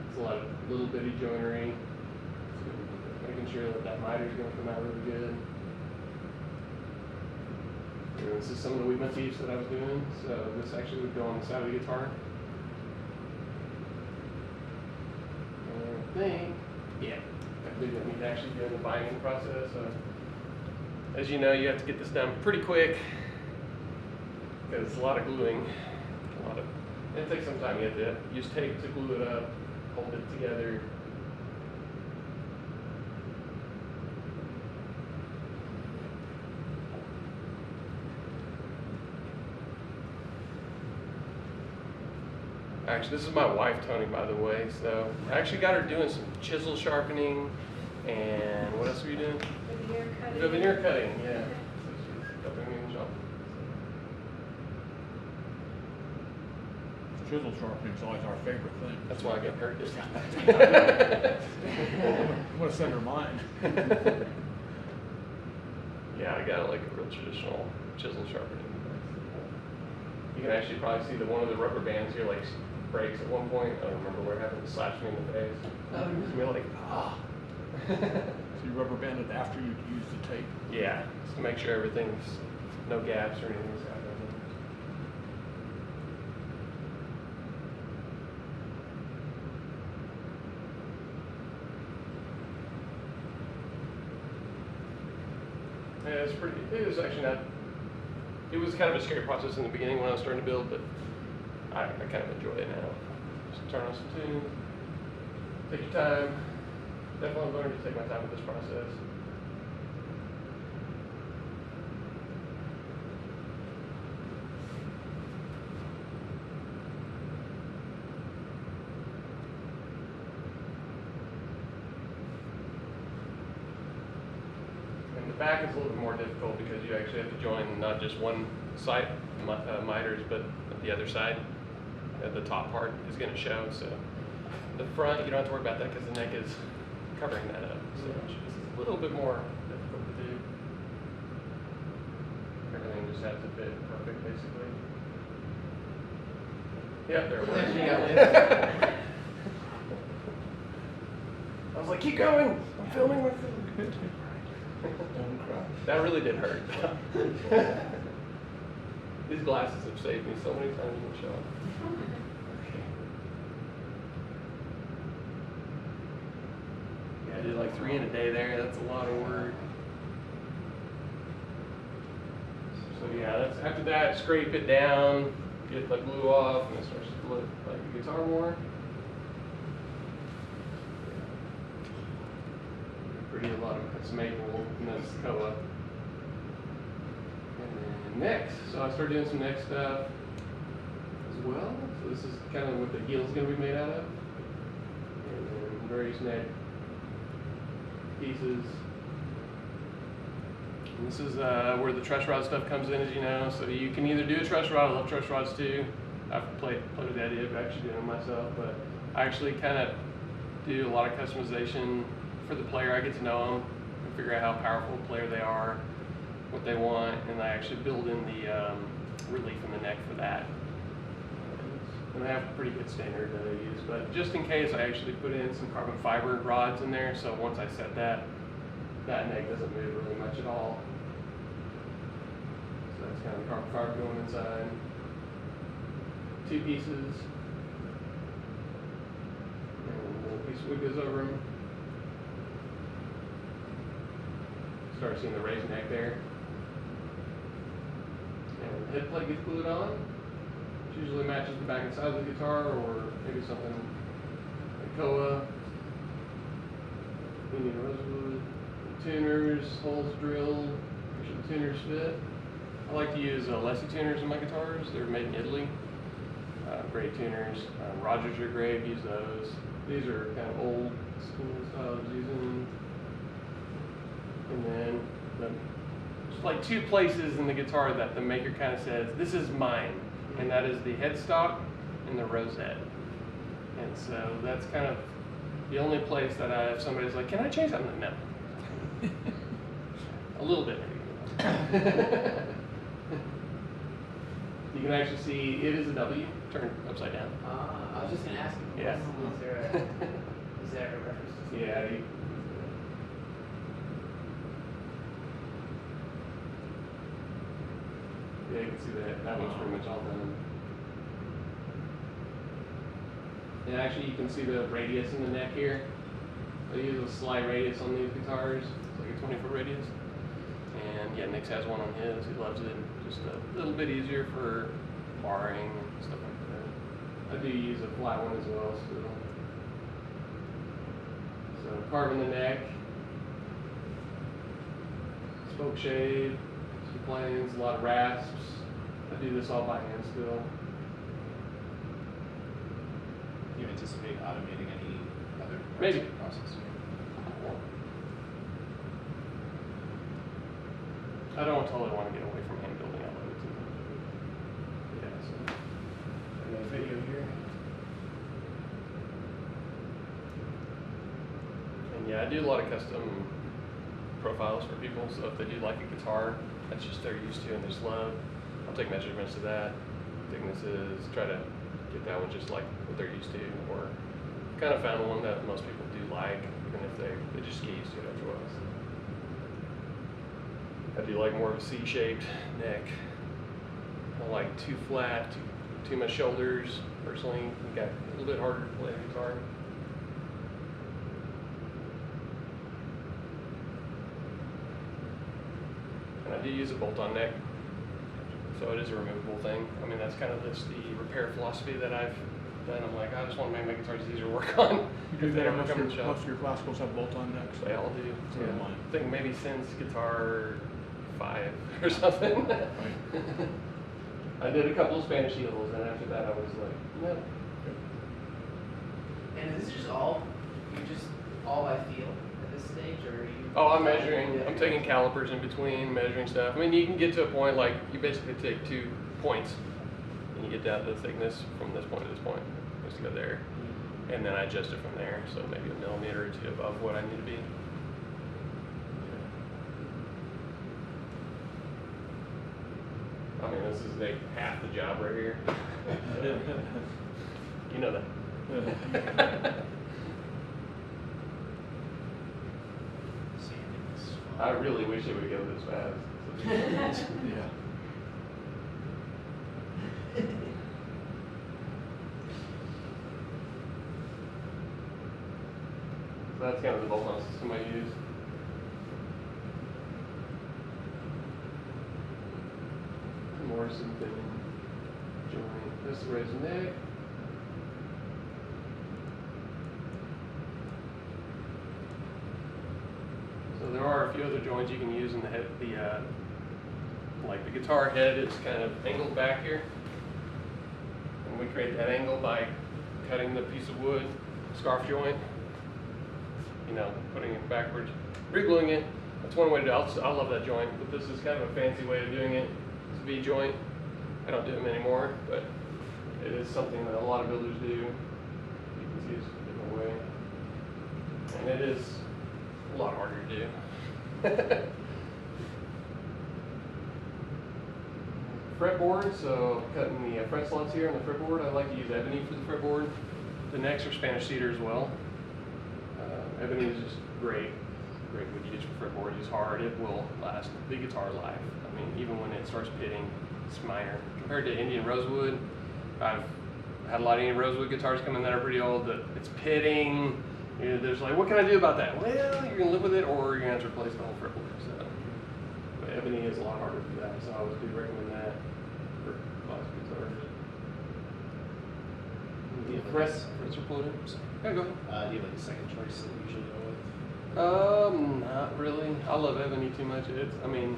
It's a lot of little bitty joinery. Making sure that that miter is going to come out really good. And this is some of the weave motifs that I was doing. So this actually would go on the side of the guitar. And I think, yeah. I believe that need to actually do the binding process. So, as you know, you have to get this done pretty quick because it's a lot of gluing. It takes some time. You have to use tape to glue it up, hold it together. Actually, this is my wife, Tony, by the way. So I actually got her doing some chisel sharpening, and what else were you doing? Veneer cutting. The veneer cutting, yeah. So she's helping me in the shop. Chisel sharpening is always our favorite thing. That's why I got her this. I'm gonna send her mine. Yeah, I got like a real traditional chisel sharpening. You can actually probably see that one of the rubber bands here like breaks at one point. I don't remember where it happened. It slapped me in the face. And you're like, ah. So you rubber band it after you use the tape. Yeah, just to make sure everything's no gaps or anything's happening. Yeah, it's pretty. It was actually not it was kind of a scary process in the beginning when I was starting to build, but I kind of enjoy it now. Just turn on some tunes, take your time. Definitely learned to take my time with this process. And the back is a little bit more difficult because you actually have to join not just one side miters, but the other side. The top part is going to show. So the front, you don't have to worry about that because the neck is covering that up. So it's a little bit more difficult to do. Everything just has to fit perfect, basically. Yep, there it was. You got it. I was like, keep going. I'm filming. We're filming. Don't cry. That really did hurt. These glasses have saved me so many times in the shop. Yeah, I did like 3 in a day there. That's a lot of work. So yeah, that's after that, scrape it down, get the glue off, and it starts to look like the guitar more. Pretty a lot of it's maple and that's koa. And then next, so I started doing some neck stuff as well. So this is kind of what the heel's going to be made out of. And then various neck pieces. And this is where the truss rod stuff comes in, as you know. So you can either do a truss rod. I love truss rods too. I've played with the idea of actually doing them myself, but I actually kind of do a lot of customization for the player. I get to know them and figure out how powerful a player they are, what they want, and I actually build in the relief in the neck for that. And I have a pretty good standard that I use, but just in case, I actually put in some carbon fiber rods in there, so once I set that, that neck doesn't move really much at all. So that's kind of the carbon fiber going inside. 2 pieces. And a little piece of wood goes over them. Start seeing the raised neck there. And the head plate gets glued on. Which usually matches the back and side of the guitar, or maybe something like koa. We need rosewood. Tuners, holes drilled. Make sure the tuners fit. I like to use Leslie tuners in my guitars. They're made in Italy. Great tuners. Rogers are great. Use those. These are kind of old school style I was using. And then there's like 2 places in the guitar that the maker kind of says, this is mine. And that is the headstock and the rosette. And so that's kind of the only place that if somebody's like, can I change something? No. A little bit maybe. You can actually see it is a W turned upside down. I was just going to ask you, Yeah. is there a reference to something? Yeah. Yeah, you can see that. That one's pretty much all done. And actually, you can see the radius in the neck here. I use a slide radius on these guitars. It's like a 20-foot radius. And yeah, Nick's has one on his. He loves it. Just a little bit easier for barring and stuff like that. I do use a flat one as well still. So carving the neck, spoke shade, some planes, a lot of rasps. I do this all by hand still. Do you anticipate automating any other parts Maybe. of the process? I don't totally want to get away from hand building. I love it too. Yeah, so I got a video here. And yeah, I do a lot of custom profiles for people. So if they do like a guitar, that's just they're used to and they just love, I'll take measurements of that, thicknesses, try to get that one just like what they're used to, or kind of found one that most people do like, even if they just get used to it after a while. So I do like more of a C-shaped neck. I don't like too flat, too much shoulders. Personally, it got a little bit harder to play the guitar. And I do use a bolt-on neck. So it is a removable thing. I mean, that's kind of just the repair philosophy that I've done. I'm like, I just want to make my guitars easier to work on. You do If they that, ever come in the shop. most of your classicals have bolt-on necks. They all do. So do Yeah. mine. I think maybe since guitar 5 or something. I did a couple of Spanish heels, and after that I was like, no. And is this just all, by feel at this stage, or are you? Oh, I'm measuring. I'm taking calipers in between, measuring stuff. I mean, you can get to a point like you basically take 2 points, and you get down to the thickness from this point to this point. Just go there, and then I adjust it from there. So maybe a millimeter or 2 above what I need to be. I mean, this is like half the job right here. You know that. I really wish it would go this fast. Yeah. So that's kind of the bolt-on system I use. Morrison fitting joint. This is the raised neck. So there are a few other joints you can use in the head. Like the guitar head is kind of angled back here, and we create that angle by cutting the piece of wood, scarf joint. You know, putting it backwards, re-gluing it. That's one way to do it. I love that joint, but this is kind of a fancy way of doing it. It's a V joint. I don't do them anymore, but it is something that a lot of builders do. You can see it's a different way. And it is a lot harder to do. Fretboard, so cutting the fret slots here on the fretboard. I like to use ebony for the fretboard. The necks are Spanish cedar as well. Ebony is just great wood to use for fretboard. It's hard, it will last the guitar life. I mean, even when it starts pitting, it's minor. Compared to Indian rosewood, I've had a lot of Indian rosewood guitars come in that are pretty old that it's pitting. You know, there's like, what can I do about that? Well, you're gonna live with it, or you're gonna have to replace the whole fretboard. So, but ebony is a lot harder to do that, so I always do recommend that for classic guitars. Frets are floated. Yeah, go ahead. Do you have like a second choice that you usually go with? Not really. I love ebony too much. I mean,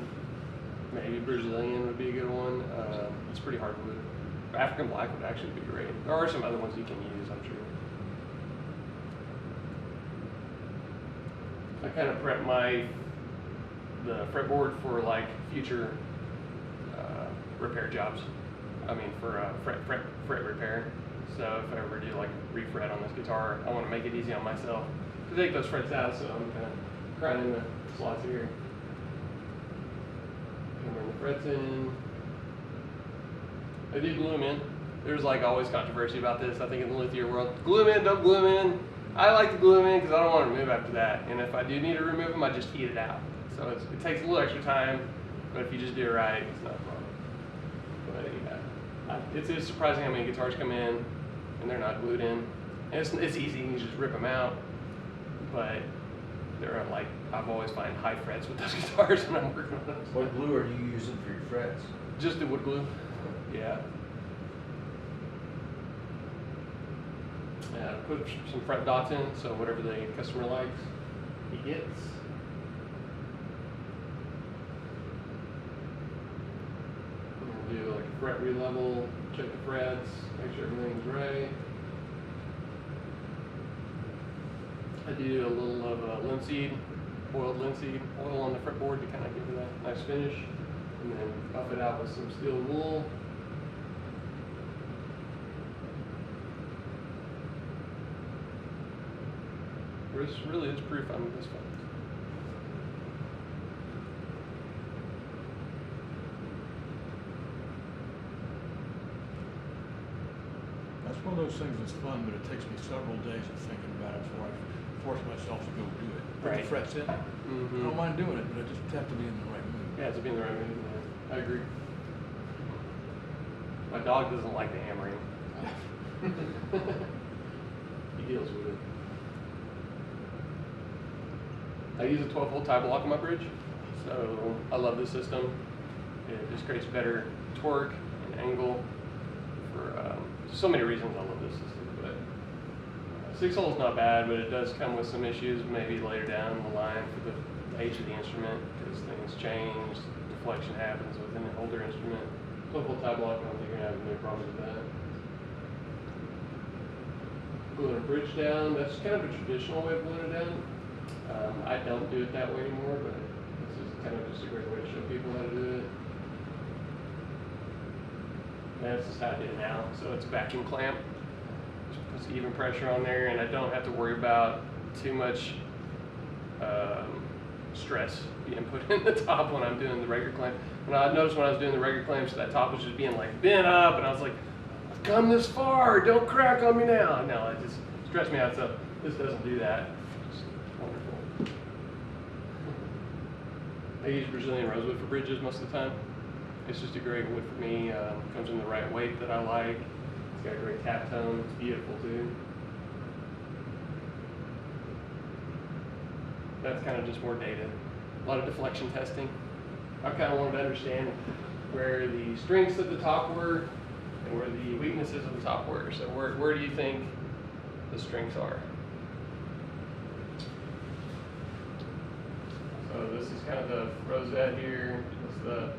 maybe Brazilian would be a good one. It's pretty hard wood. African black would actually be great. There are some other ones you can use, I'm sure. I kind of prep the fretboard for like future repair jobs. I mean, for fret repair. So if I ever do like refret on this guitar, I want to make it easy on myself to take those frets out. So I'm kind of grinding the slots here, hammering the frets in. I do glue them in. There's like always controversy about this. I think in the luthier world, glue them in, don't glue them in. I like to glue them in because I don't want to remove after that. And if I do need to remove them, I just heat it out. So it takes a little extra time, but if you just do it right, it's not a problem. But yeah, it's surprising how many guitars come in and they're not glued in. And it's easy, you just rip them out. But they're like, I've always find high frets with those guitars when I'm working on them. What glue are you using for your frets? Just the wood glue. Yeah. Put some fret dots in, so whatever the customer likes, he gets. I'm gonna do like a fret relevel, check the frets, make sure everything's right. I do a little of linseed, boiled linseed oil on the fretboard to kind of give it a nice finish, and then buff it out with some steel wool. It's proof I'm this fun. That's one of those things that's fun, but it takes me several days of thinking about it before I force myself to go do it. Put Right. the frets in. I don't mind doing it, but I just have to be in the right mood. Yeah, to be in the right mood. Yeah. I agree. My dog doesn't like the hammering. He deals with it. I use a 12-volt tie block on my bridge, so I love this system. It just creates better torque and angle for so many reasons. I love this system, but 6-hole is not bad, but it does come with some issues maybe later down the line for the age of the instrument, because things change, deflection happens with an older instrument. 12-volt tie block, I don't think you're gonna have any problems with that. Pulling a bridge down, that's kind of a traditional way of pulling it down. I don't do it that way anymore, but this is kind of just a great way to show people how to do it. And this is how I do it now. So it's a vacuum clamp. Just puts even pressure on there, and I don't have to worry about too much stress being put in the top when I'm doing the regular clamp. And I noticed when I was doing the regular clamps, that top was just being like bent up, and I was like, I've come this far, don't crack on me now. No, it just stressed me out, so this doesn't do that. It's wonderful. I use Brazilian rosewood for bridges most of the time. It's just a great wood for me. Comes in the right weight that I like. It's got a great tap tone. It's beautiful too. That's kind of just more data. A lot of deflection testing. I kind of wanted to understand where the strengths of the top were and where the weaknesses of the top were. So where do you think the strengths are? So this is kind of the rosette here. This is the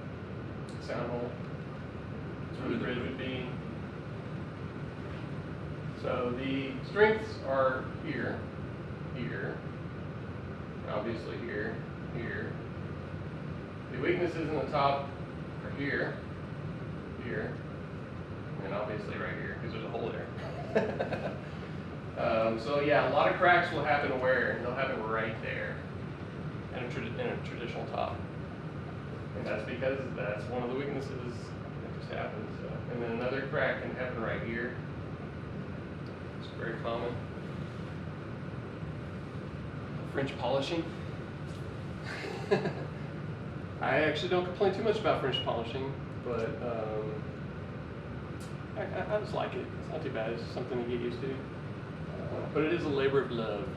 sound hole. That's where the bridge would be. So the strengths are here, here, obviously here, here. The weaknesses in the top are here, here, and obviously right here, because there's a hole there. So yeah, a lot of cracks will happen where? They'll happen right there in a traditional top. And that's because that's one of the weaknesses that just happens. So. And then another crack can happen right here. It's very common. French polishing. I actually don't complain too much about French polishing, but I just like it. It's not too bad. It's something to get used to. But it is a labor of love.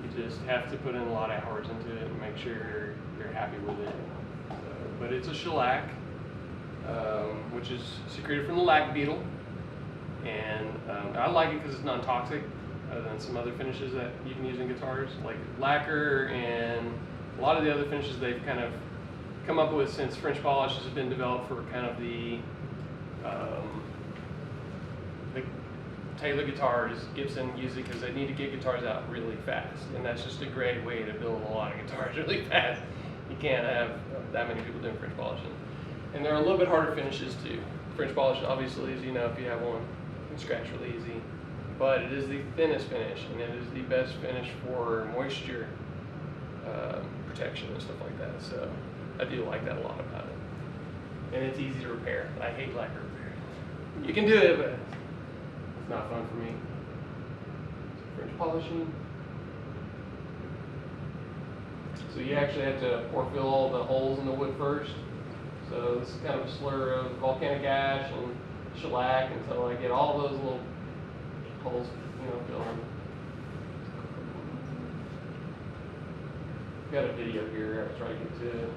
You just have to put in a lot of hours into it and make sure you're happy with it. But it's a shellac, which is secreted from the lac beetle. And I like it because it's non-toxic, other than some other finishes that you can use in guitars, like lacquer and a lot of the other finishes they've kind of come up with since French polish has been developed for kind of the Taylor guitars. Gibson uses it because they need to get guitars out really fast, and that's just a great way to build a lot of guitars really fast. You can't have that many people doing French polishing. And they're a little bit harder finishes too. French polish, obviously, as you know, if you have one, you can scratch really easy. But it is the thinnest finish, and it is the best finish for moisture protection and stuff like that. So I do like that a lot about it. And it's easy to repair. I hate lacquer repair. You can do it, but it's not fun for me. French polishing. So you actually have to pore fill all the holes in the wood first. So this is kind of a slur of volcanic ash and shellac until I get all those little holes, filled in. Got a video here. I'll try to get to it.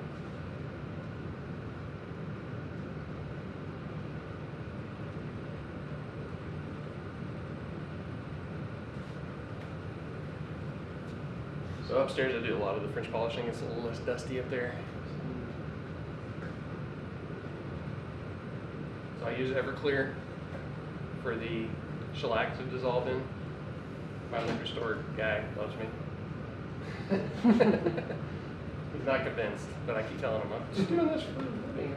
So upstairs I do a lot of the French polishing. It's a little less dusty up there. So I use Everclear for the shellac to dissolve in. My liquor store guy loves me. He's not convinced, but I keep telling him, I'm just doing this for a living.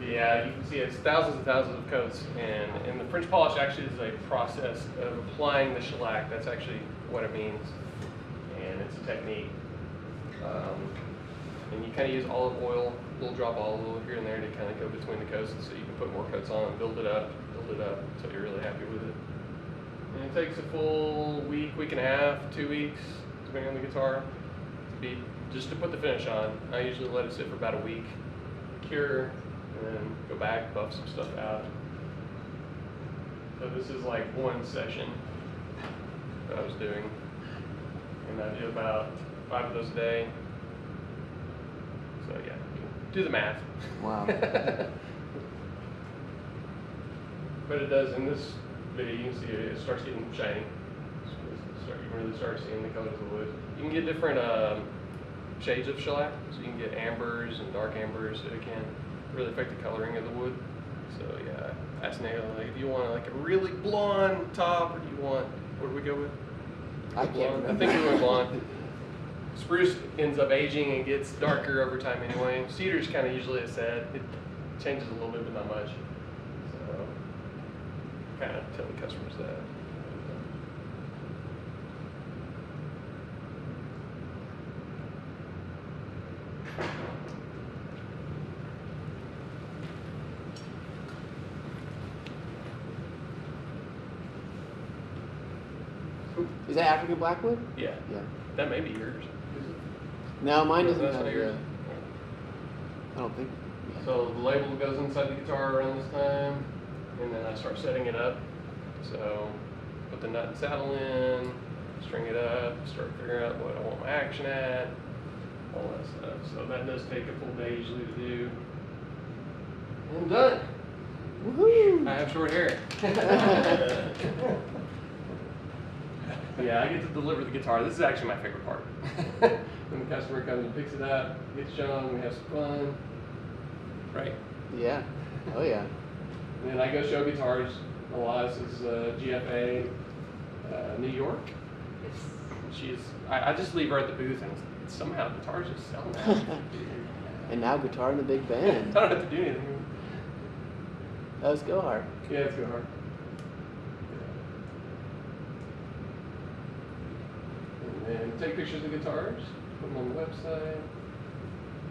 Yeah, you can see it's thousands and thousands of coats, and the French polish actually is a process of applying the shellac. That's actually what it means, and it's a technique. And you kind of use olive oil, a little drop of olive oil here and there to kind of go between the coats so you can put more coats on and build it up until you're really happy with it. And it takes a full week, week and a half, 2 weeks, depending on the guitar, just to put the finish on. I usually let it sit for about a week, cure, and then go back, buff some stuff out. So this is like one session that I was doing, and I do about 5 of those a day. So yeah, you can do the math. Wow. But it does, in this video, you can see it starts getting shiny. You can really start seeing the colors of the wood. You can get different shades of shellac, so you can get ambers and dark ambers, so it can really affect the coloring of the wood. So yeah, ask Nail, like, if you want like a really blonde top, or do you want, what do we go with? I can't Blonde? remember. I think we went blonde. Spruce ends up aging and gets darker over time anyway. Cedar's kind of usually a set. It changes a little bit, but not much. So kind of tell the customers that. Is that African blackwood? Yeah, Yeah. that may be yours. No, mine doesn't That's have not the. yours. I don't think. Yeah. So the label goes inside the guitar around this time, and then I start setting it up. So put the nut and saddle in, string it up, start figuring out what I want my action at, all that stuff. So that does take a full day usually to do. And I'm done. Woohoo! I have short hair. Yeah, I get to deliver the guitar. This is actually my favorite part. When the customer comes and picks it up, gets shown, we have some fun. Right? Yeah. Oh yeah. And then I go show guitars a lot. This is GFA New York. I just leave her at the booth, and somehow guitars just sell now. And now guitar in the big I band. don't have to do anything. Let's go hard. Yeah, it's go hard. And then take pictures of guitars, put them on the website.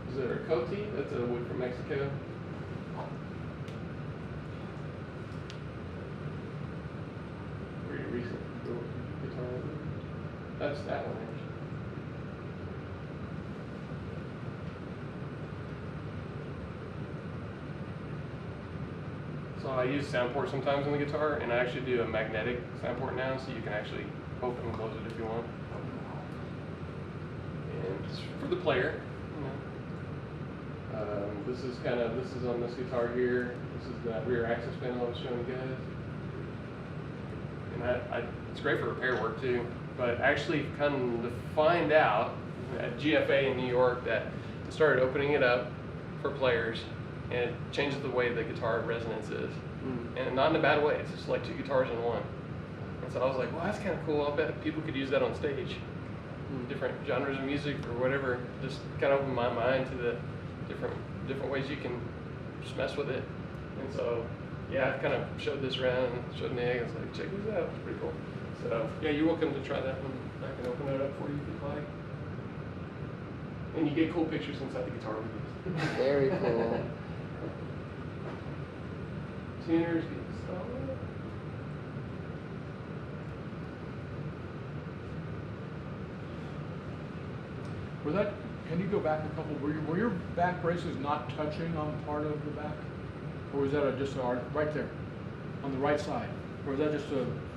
Is there a Coty? That's a wood from Mexico. Pretty recent guitar. That's that one actually. So I use sound port sometimes on the guitar, and I actually do a magnetic sound port now, so you can actually open and close it if you want. And it's for the player, you know. This is on this guitar here. This is that rear access panel I was showing you guys. And it's great for repair work too. But actually come to find out at GFA in New York that they started opening it up for players, and it changes the way the guitar resonance is. And not in a bad way, it's just like two guitars in one. And so I was like, well, that's kind of cool. I bet people could use that on stage. Different genres of music or whatever. Just kind of opened my mind to the different ways you can just mess with it. And so, yeah, I kind of showed this around and showed Nick. I was like, check this out, it's pretty cool. So, yeah, you're welcome to try that one. I can open it up for you if you'd like. And you get cool pictures inside the guitar with these. Very cool. Tuners get installed. Can you go back a couple, were your back braces not touching on part of the back? Or was that just right there, on the right side? Or was that just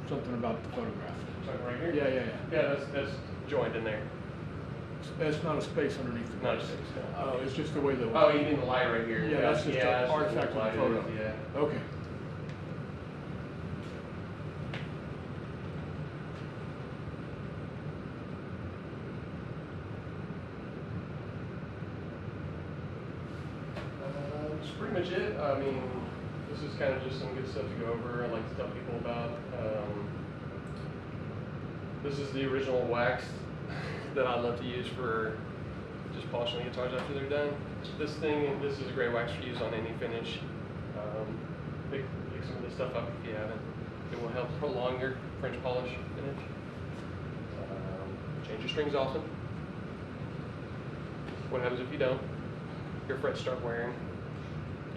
something about the photograph? Something right here? Yeah. Yeah, that's joined in there. It's not a space underneath the Not a brace. space, no. Oh, it's just the way the. Oh, you mean the light right here? Yeah, that's just an that's artifact of what the light is, photo. Yeah. Okay. That's pretty much it. I mean, this is kind of just some good stuff to go over. I like to tell people about. This is the original wax that I love to use for just polishing the guitars after they're done. This is a great wax to use on any finish. Pick some of this stuff up if you haven't. It will help prolong your French polish finish. Change your strings often. What happens if you don't? Your frets start wearing.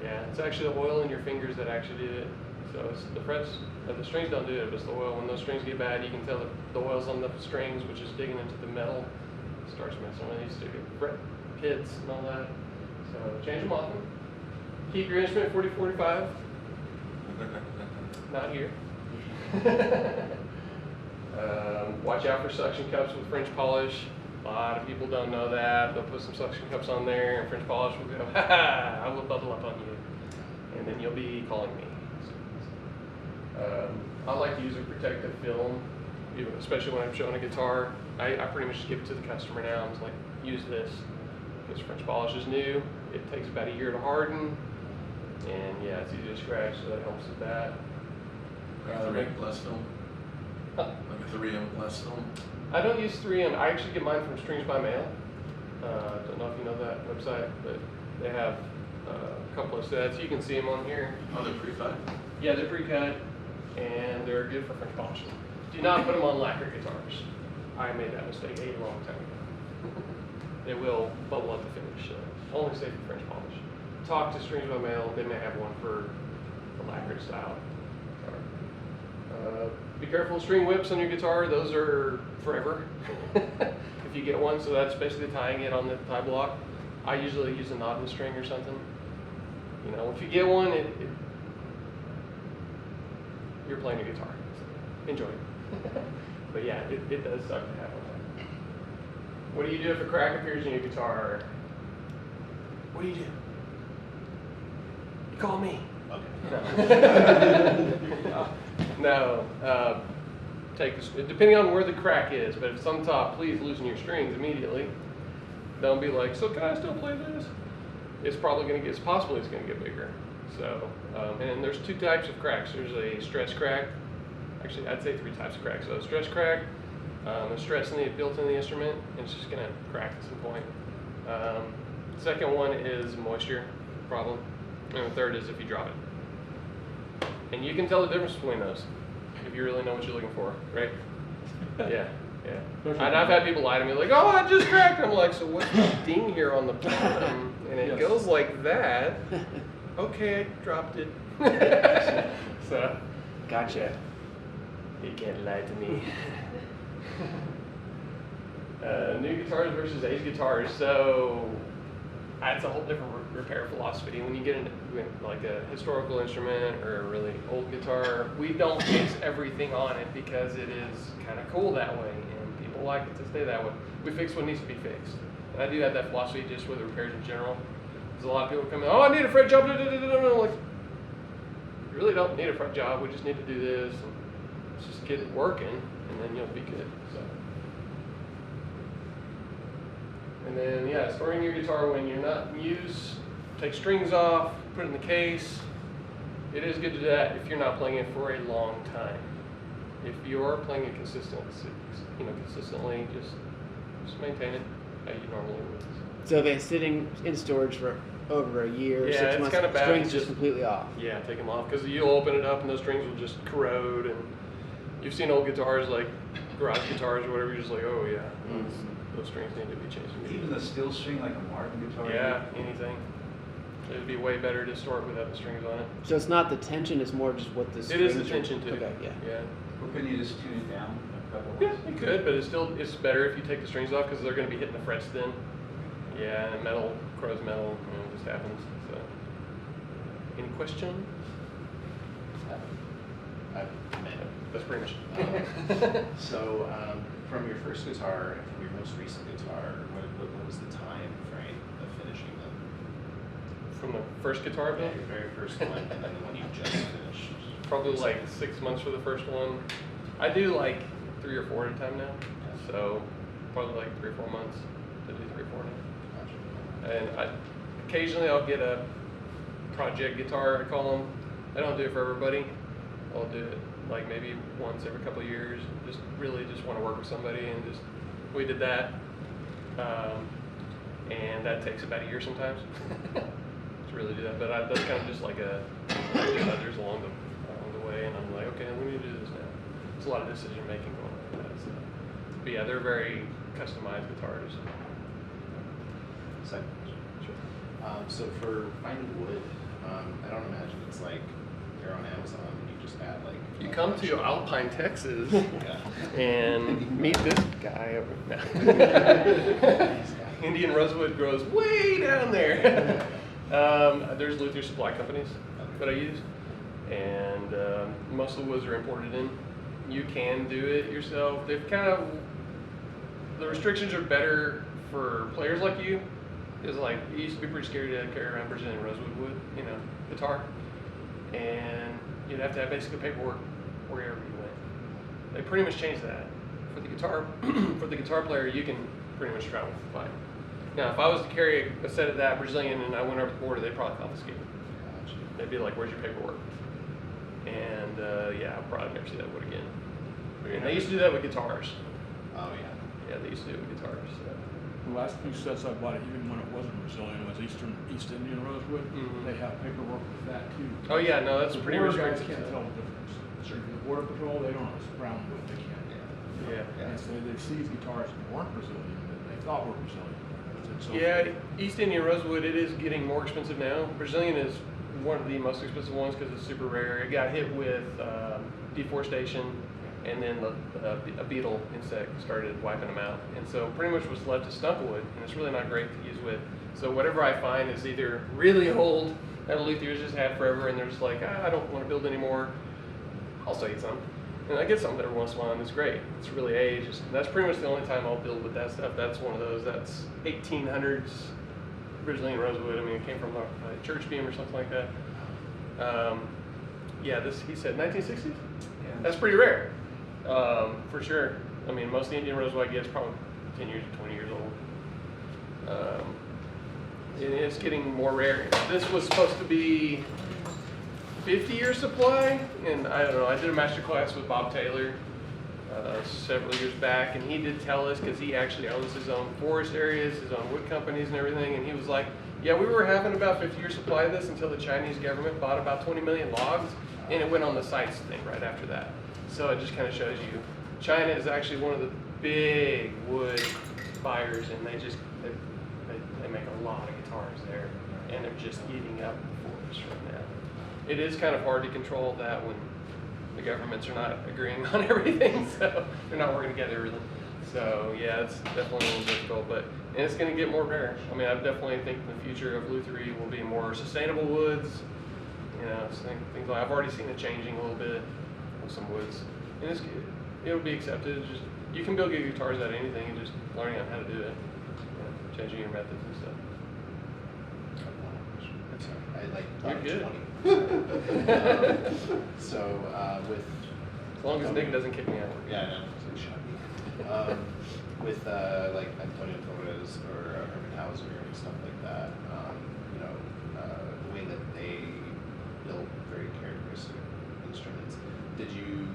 Yeah, it's actually the oil in your fingers that actually did it. So it's the frets, the strings don't do it, but it's the oil. When those strings get bad, you can tell that the oil's on the strings, which is digging into the metal. It starts messing with these fret pits and all that. So change them often. Keep your instrument 40-45. Not here. Watch out for suction cups with French polish. A lot of people don't know that. They'll put some suction cups on there, and French polish will go, ha ha, I will bubble up on you. And then you'll be calling me. I like to use a protective film, especially when I'm showing a guitar. I pretty much just give it to the customer now. I'm just like, use this. Because French polish is new. It takes about a year to harden. And yeah, it's easy to scratch, so that helps with that. Like 3M glass film? Like a 3M glass film? I don't use 3M. I actually get mine from Strings by Mail. Don't know if you know that website, but they have a couple of sets. You can see them on here. Oh, they're pre-cut? Yeah, they're pre-cut, and they're good for French polishing. Do not put them on lacquer guitars. I made that mistake a long time ago. They will bubble up the finish. Only safe for French polish. Talk to Strings by Mail. They may have one for the lacquered style guitar. Be careful of string whips on your guitar. Those are forever if you get one. So that's basically tying it on the tie block. I usually use a knot in the string or something. You know, if you get one, you're playing a guitar. So enjoy it. But yeah, it does suck to have one. What do you do if a crack appears in your guitar? What do? You call me. Okay. No. Depending on where the crack is, but if it's on top, please loosen your strings immediately. Don't be like, so can I still play this? It's possibly it's going to get bigger. So, and there's two types of cracks. There's a stress crack. Actually, I'd say three types of cracks. So a stress crack, a stress built in the instrument, and it's just going to crack at some point. Second one is moisture problem, and the third is if you drop it. And you can tell the difference between those if you really know what you're looking for, right? Yeah. And I've had people lie to me like, "Oh, I just cracked." I'm like, "So what's the ding here on the bottom?" And it goes like that. Okay, I dropped it. So, Gotcha. you can't lie to me. New guitars versus age guitars. So that's a whole different repair philosophy. When you get into like a historical instrument or a really old guitar, we don't fix everything on it because it is kind of cool that way and people like it to stay that way. We fix what needs to be fixed. And I do have that philosophy just with repairs in general. There's a lot of people come in, oh, I need a fret job, and I'm like, you really don't need a fret job, we just need to do this, and just get it working, and then you'll be good. So. And then, yeah, storing your guitar when you're not in use, take strings off, put it in the case. It is good to do that if you're not playing it for a long time. If you're playing it consistently, just maintain it how you normally would. So if it's sitting in storage for over a year, Yeah, 6 it's months, kinda bad. strings It's just completely off. Yeah, take them off because you'll open it up and those strings will just corrode. And you've seen old guitars like garage guitars or whatever. You're just like, oh yeah, those strings need to be changed. Even the steel string like a Martin guitar? Yeah, anything. It'd be way better to store it without the strings on it. So it's not the tension; it's more just what the It strings is the are- tension too. Okay, yeah. Well, couldn't you just tune it down a couple Yeah, months? you could, but it's better if you take the strings off because they're going to be hitting the frets then. Yeah, and metal corrodes metal. It just happens. So, any question? That's pretty much it. So, from your first guitar and from your most recent guitar, what was the time frame of finishing them? From the first guitar Yeah, build? your very first one, and then the one you just finished. Probably like 6 months for the first one. I do like 3 or 4 at a time now. So probably like 3 or 4 months to do 3 or 4 now. And occasionally I'll get a project guitar, I call them. I don't do it for everybody. I'll do it like maybe once every couple of years. Just really just want to work with somebody and we did that. And that takes about a year sometimes to really do that. But that's kind of just like just others along the way, and I'm like, okay, we need to do this now. It's a lot of decision making going on with that. So. But yeah, they're very customized guitars. Second question. Sure. So for finding wood, I don't imagine it's like you're on Amazon and you just add like. You come to Alpine, Texas, Yeah. and meet this guy over there. Indian rosewood grows way down there. There's Luther supply companies that I use, and most of the woods are imported in. You can do it yourself. They've kind of the restrictions are better for players like you. Because like it used to be pretty scary to carry around Brazilian rosewood wood, you know, guitar, and you'd have to have basically paperwork wherever you went. They pretty much changed that. For the guitar, for the guitar player, you can pretty much travel fine. Now, if I was to carry a set of that Brazilian and I went over the border, they'd probably confiscate it. They'd be like, "Where's your paperwork?" And yeah, I'll probably never see that wood again. And they used to do that with guitars. Oh, yeah. Yeah, they used to do it with guitars. So. The last few sets I bought, even when it wasn't Brazilian, it was East Indian rosewood. Mhm. They have paperwork with that too. Oh yeah, no, that's The pretty border guys restricted. can't tell the difference. The border patrol, they don't know it's brown wood, they can't. Yeah. And so they seized guitars that weren't Brazilian, that they thought were Brazilian. And so Yeah, East Indian rosewood, it is getting more expensive now. Brazilian is one of the most expensive ones because it's super rare. It got hit with deforestation, and then a beetle insect started wiping them out. And so pretty much what's left is stump wood, and it's really not great to use with. So whatever I find is either really old, that luthiers just had forever, and they're just like, I don't want to build anymore, I'll sell you some. And I get some every once in a while, and it's great. It's really aged. That's pretty much the only time I'll build with that stuff. That's one of those, that's 1800s Brazilian rosewood. I mean, it came from a church beam or something like that. Yeah, this, he said 1960s? Yeah. That's pretty rare, for sure. I mean, most of the Indian rosewood I get is probably 10 years or 20 years old. It is getting more rare. This was supposed to be 50-year supply, and I don't know, I did a master class with Bob Taylor several years back, and he did tell us, because he actually owns his own forest areas, his own wood companies and everything, and he was like, yeah, we were having about 50-year supply of this until the Chinese government bought about 20 million logs, and it went on the CITES thing right after that. So it just kind of shows you, China is actually one of the big wood buyers, and they make a lot of guitars there, and they're just eating up the forest right now. It is kind of hard to control that when the governments are not agreeing on everything, so they're not working together really. So yeah, it's definitely a little difficult, but and it's going to get more rare. I mean, I definitely think the future of lutherie will be more sustainable woods. You know, things like I've already seen it changing a little bit with some woods, and it'll be accepted. It's just you can build good guitars out of anything, and just learning on how to do it, changing your methods and stuff. I like You're good. 20. So with As long as Nick doesn't kick me out. yeah, I know. So shut me. With like Antonio Torres or Herman Hauser and stuff like that, you know, the way that they built very characteristic instruments. Did you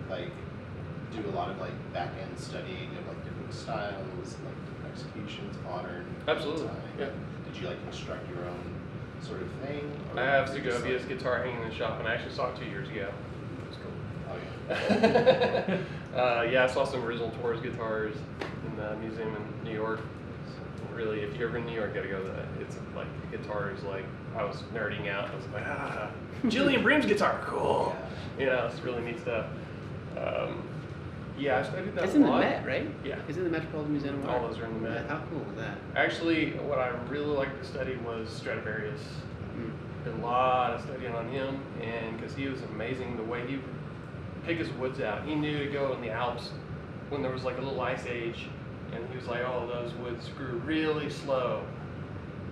like do a lot of like back end studying of like different styles, like different executions, modern? Absolutely, time? yeah. Did you like construct your own sort of thing? Or I have were you just Segovia's like- guitar hanging in the shop, and I actually saw it 2 years ago. It was cool. Oh yeah. Yeah, I saw some original Torres guitars in the museum in New York. Really, if you're ever in New York, you gotta go to that. It's like the guitars, like I was nerding out. I was like, Jillian Bream's guitar, cool. You know, it's really neat stuff. Yeah, I studied that It's a in the lot. Met, right? Yeah. It's in the Metropolitan Museum of Art. All those are in the Met. How cool was that? Actually, what I really liked to study was Stradivarius. Did a lot of studying on him, and because he was amazing the way he would pick his woods out. He knew to go in the Alps when there was like a little ice age, and he was like, oh, those woods grew really slow,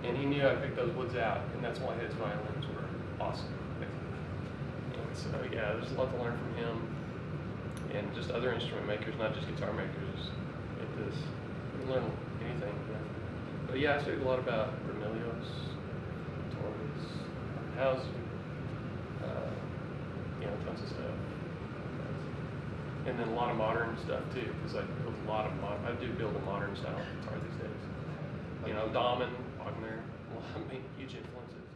and he knew how to pick those woods out, and that's why his violins were awesome. And so yeah, there's a lot to learn from him, and just other instrument makers, not just guitar makers. You can learn anything. Yeah. But yeah, I studied a lot about Bermelios, Torres, Hauser, you know, tons of stuff. And then a lot of modern stuff too, because I build a lot of I do build a modern style guitar these days. You know, Dahmen, Wagner, huge influences.